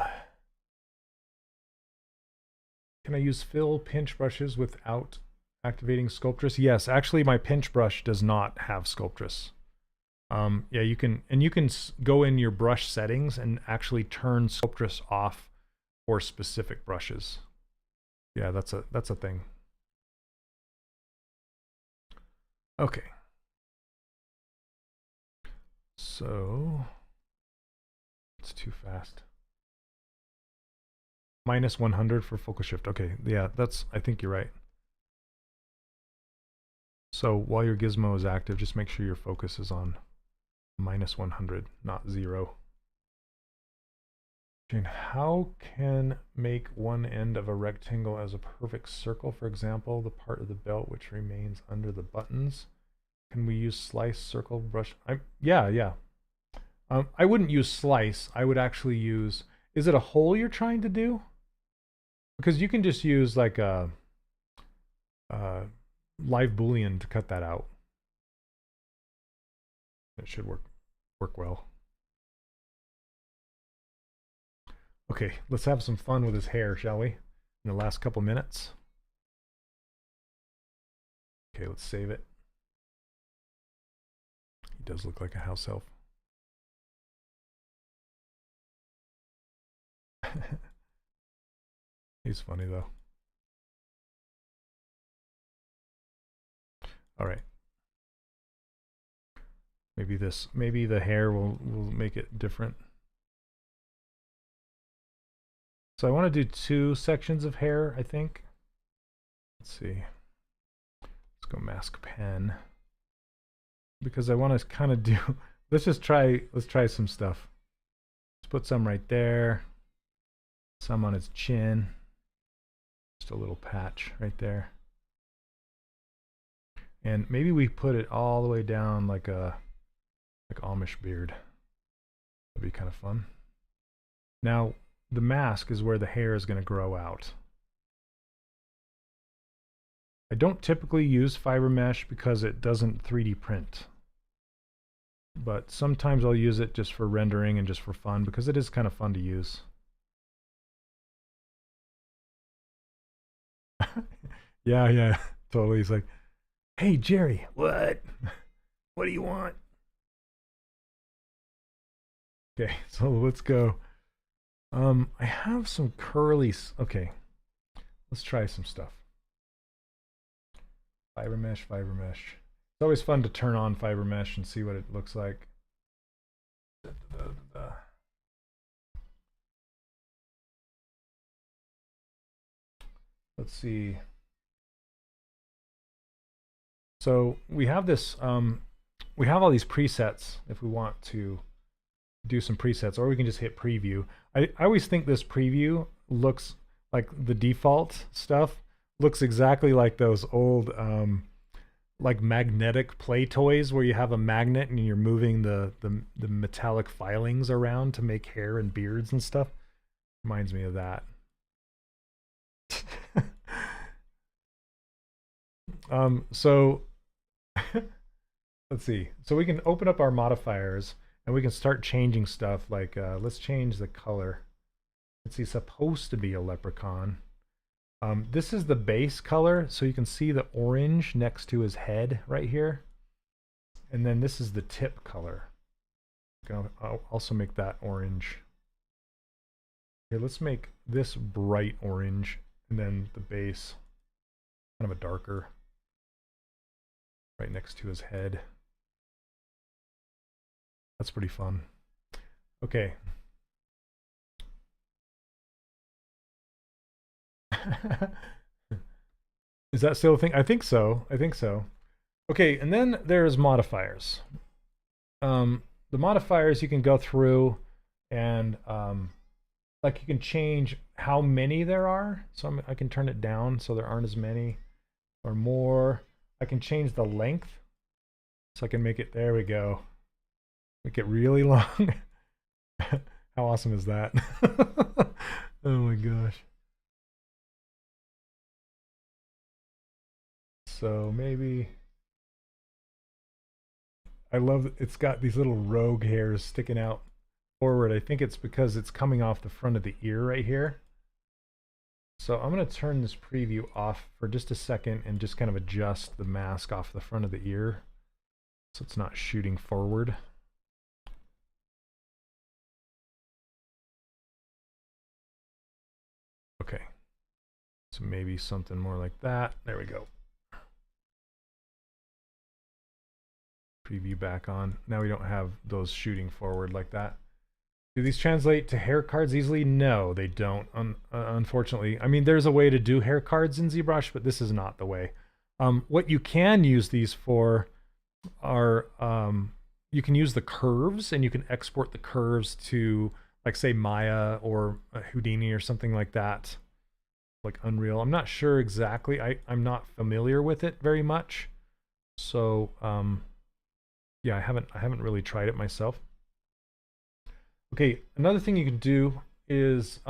Can I use fill pinch brushes without activating Sculptress? Yes, actually my pinch brush does not have Sculptress. Yeah, you can go in your brush settings and actually turn Sculptress off for specific brushes. Yeah, that's a thing. Okay. So it's too fast. Minus 100 for focal shift. Okay, yeah, I think you're right. So while your gizmo is active, just make sure your focus is on minus 100, not 0. And how can make one end of a rectangle as a perfect circle? For example, the part of the belt which remains under the buttons. Can we use slice, circle, brush? Yeah. I wouldn't use slice. I would actually use. Is it a hole you're trying to do? Because you can just use like a live boolean to cut that out. It should work well. Okay, let's have some fun with his hair, shall we? In the last couple minutes. Okay, let's save it. He does look like a house elf. He's funny though. All right. Maybe the hair will make it different. So I want to do 2 sections of hair, I think. Let's see. Let's go mask pen. Because I want to kind of do, let's try some stuff. Let's put some right there. Some on his chin. Just a little patch right there. And maybe we put it all the way down like Amish beard. That'd be kind of fun. Now, the mask is where the hair is going to grow out. I don't typically use fiber mesh because it doesn't 3D print. But sometimes I'll use it just for rendering and just for fun because it is kind of fun to use. Yeah, totally. He's like, hey, Jerry, what? What do you want? Okay, so let's go. I have some curlies. Okay, let's try some stuff. Fiber mesh. It's always fun to turn on fiber mesh and see what it looks like. Let's see. So we have this, we have all these presets if we want to do some presets, or we can just hit preview. I always think this preview looks like the default stuff looks exactly like those old like magnetic play toys where you have a magnet and you're moving the metallic filings around to make hair and beards and stuff. Reminds me of that. So let's see. So we can open up our modifiers and we can start changing stuff like let's change the color. It's supposed to be a leprechaun. This is the base color, so you can see the orange next to his head right here. And then this is the tip color. I'll also make that orange. Here, let's make this bright orange, and then the base kind of a darker right next to his head. That's pretty fun. Okay. Is that still a thing? I think so. Okay, and then there's modifiers. The modifiers you can go through and like you can change how many there are. So I can turn it down so there aren't as many or more. I can change the length. So I can make it, there we go. Make it really long. How awesome is that? Oh my gosh. So maybe, I love it's got these little rogue hairs sticking out forward. I think it's because it's coming off the front of the ear right here. So I'm going to turn this preview off for just a second and just kind of adjust the mask off the front of the ear so it's not shooting forward. Okay, so maybe something more like that. There we go. Preview back on. Now we don't have those shooting forward like that. Do these translate to hair cards easily? No, they don't, unfortunately. I mean, there's a way to do hair cards in ZBrush, but this is not the way. What you can use these for are, you can use the curves, and you can export the curves to like say Maya or Houdini or something like that, like Unreal. I'm not sure exactly. I'm not familiar with it very much. So yeah, I haven't really tried it myself. Okay, another thing you can do is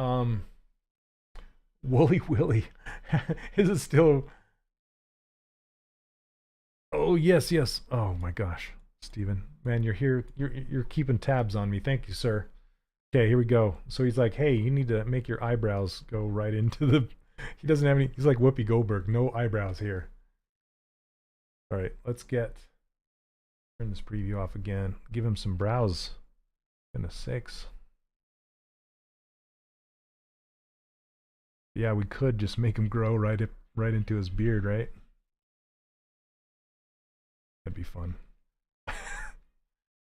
Wooly Willy. Is it still? Oh yes, yes. Oh my gosh, Steven. Man, you're here. You're keeping tabs on me. Thank you, sir. Okay, here we go. So he's like, hey, you need to make your eyebrows go right into the. He doesn't have any. He's like Whoopi Goldberg. No eyebrows here. All right, let's turn this preview off again. Give him some brows. Goodness sakes. Yeah, we could just make him grow right into his beard, right? That'd be fun.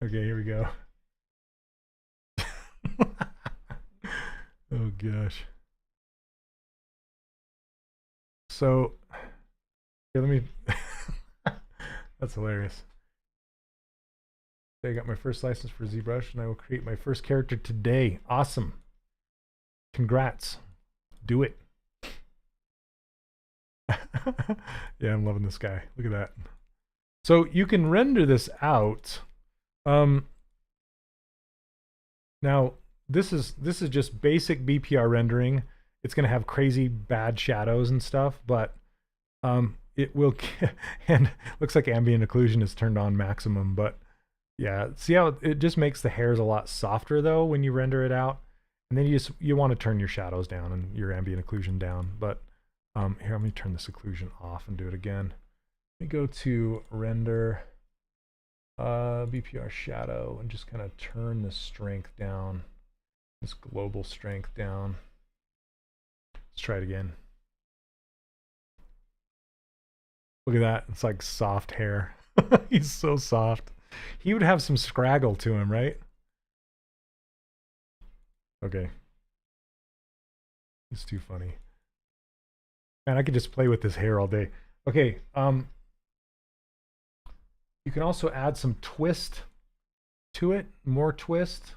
Okay, here we go. Oh gosh. So, here, let me. That's hilarious. I got my first license for ZBrush, and I will create my first character today. Awesome. Congrats. Do it. Yeah, I'm loving this guy. Look at that. So you can render this out. Now this is just basic BPR rendering. It's going to have crazy bad shadows and stuff, but it will. And looks like ambient occlusion is turned on maximum, but yeah, see how it just makes the hairs a lot softer though when you render it out. And then you want to turn your shadows down and your ambient occlusion down. But here, let me turn this occlusion off and do it again. Let me go to render BPR shadow and just kind of turn the strength down, this global strength down. Let's try it again. Look at that. It's like soft hair. He's so soft. He would have some scraggle to him, right? Okay. It's too funny. Man, I could just play with this hair all day. Okay, you can also add some twist to it, more twist.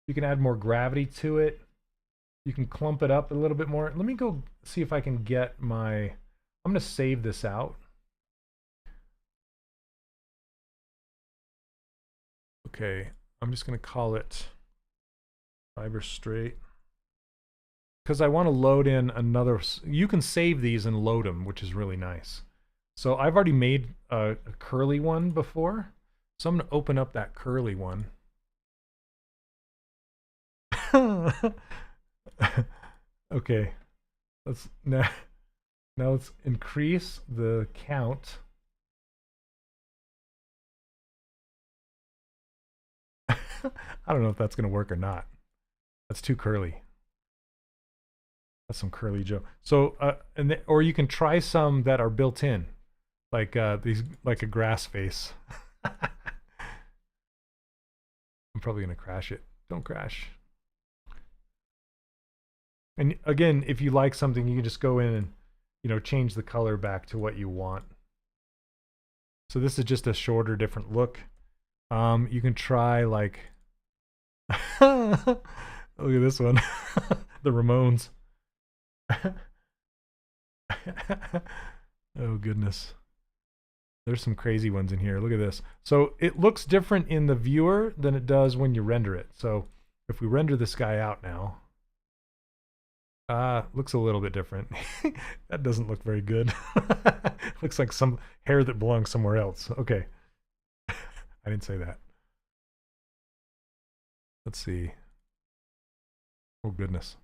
You can add more gravity to it. You can clump it up a little bit more. Let me go see if I can get my, I'm going to save this out. Okay, I'm just going to call it Fiber Straight. Because I want to load in another, you can save these and load them, which is really nice. So I've already made a curly one before. So I'm going to open up that curly one. Okay, now let's increase the count. I don't know if that's going to work or not. That's too curly. That's some curly Joe. So or you can try some that are built in, like these, like a grass face. I'm probably going to crash it. Don't crash. And again, if you like something, you can just go in and, you know, change the color back to what you want. So this is just a shorter, different look. You can try like, look at this one, the Ramones. Oh goodness. There's some crazy ones in here. Look at this. So it looks different in the viewer than it does when you render it. So if we render this guy out now, looks a little bit different. That doesn't look very good. Looks like some hair that belongs somewhere else. Okay. I didn't say that. Let's see. Oh goodness.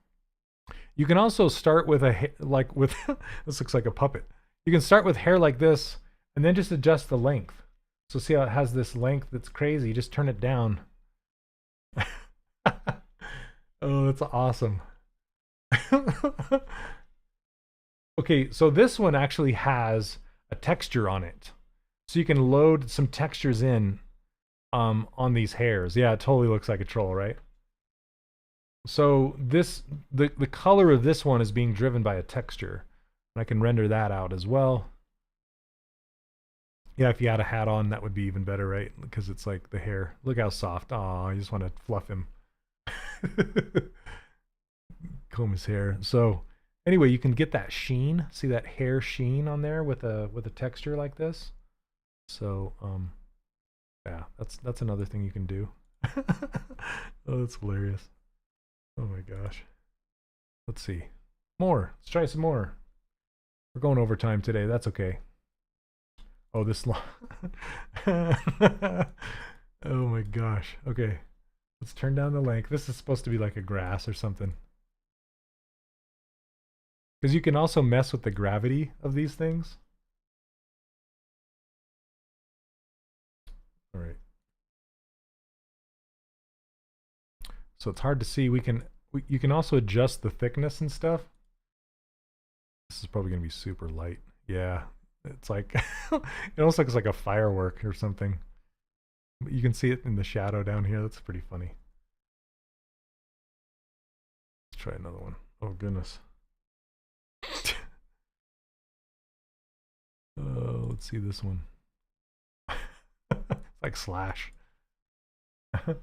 You can also start with this looks like a puppet. You can start with hair like this and then just adjust the length. So see how it has this length that's crazy. Just turn it down. Oh, that's awesome. Okay, so this one actually has a texture on it. So you can load some textures in on these hairs. Yeah, it totally looks like a troll, right? So the color of this one is being driven by a texture. And I can render that out as well. Yeah, if you had a hat on, that would be even better, right? Because it's like the hair. Look how soft. Aw, I just want to fluff him. Comb his hair. So anyway, you can get that sheen. See that hair sheen on there with a texture like this. So yeah, that's another thing you can do. Oh, that's hilarious. Oh my gosh. Let's see. More. Let's try some more. We're going overtime today. That's okay. Oh, this long. Oh my gosh. Okay. Let's turn down the length. This is supposed to be like a grass or something. Because you can also mess with the gravity of these things. All right. So it's hard to see. You can also adjust the thickness and stuff. This is probably going to be super light. Yeah. It's like, it almost looks like a firework or something. You can see it in the shadow down here. That's pretty funny. Let's try another one. Oh, goodness. Let's see this one. It's like Slash. You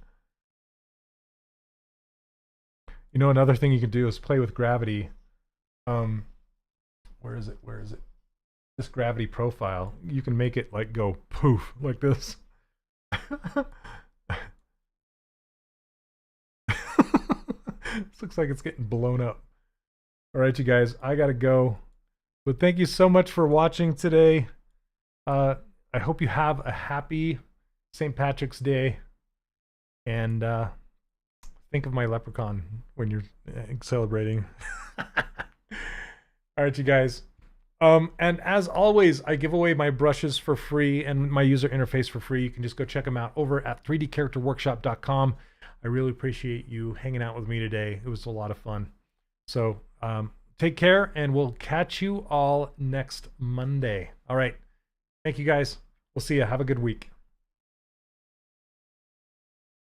know, another thing you can do is play with gravity. Where is it? Where is it? This gravity profile. You can make it like go poof like this. This looks like it's getting blown up. All right, you guys, I gotta go. But thank you so much for watching today. I hope you have a happy St. Patrick's Day. And think of my leprechaun when you're celebrating. All right, you guys. And as always, I give away my brushes for free and my user interface for free. You can just go check them out over at 3dcharacterworkshop.com. I really appreciate you hanging out with me today. It was a lot of fun. So take care, and we'll catch you all next Monday. All right. Thank you, guys. We'll see you. Have a good week.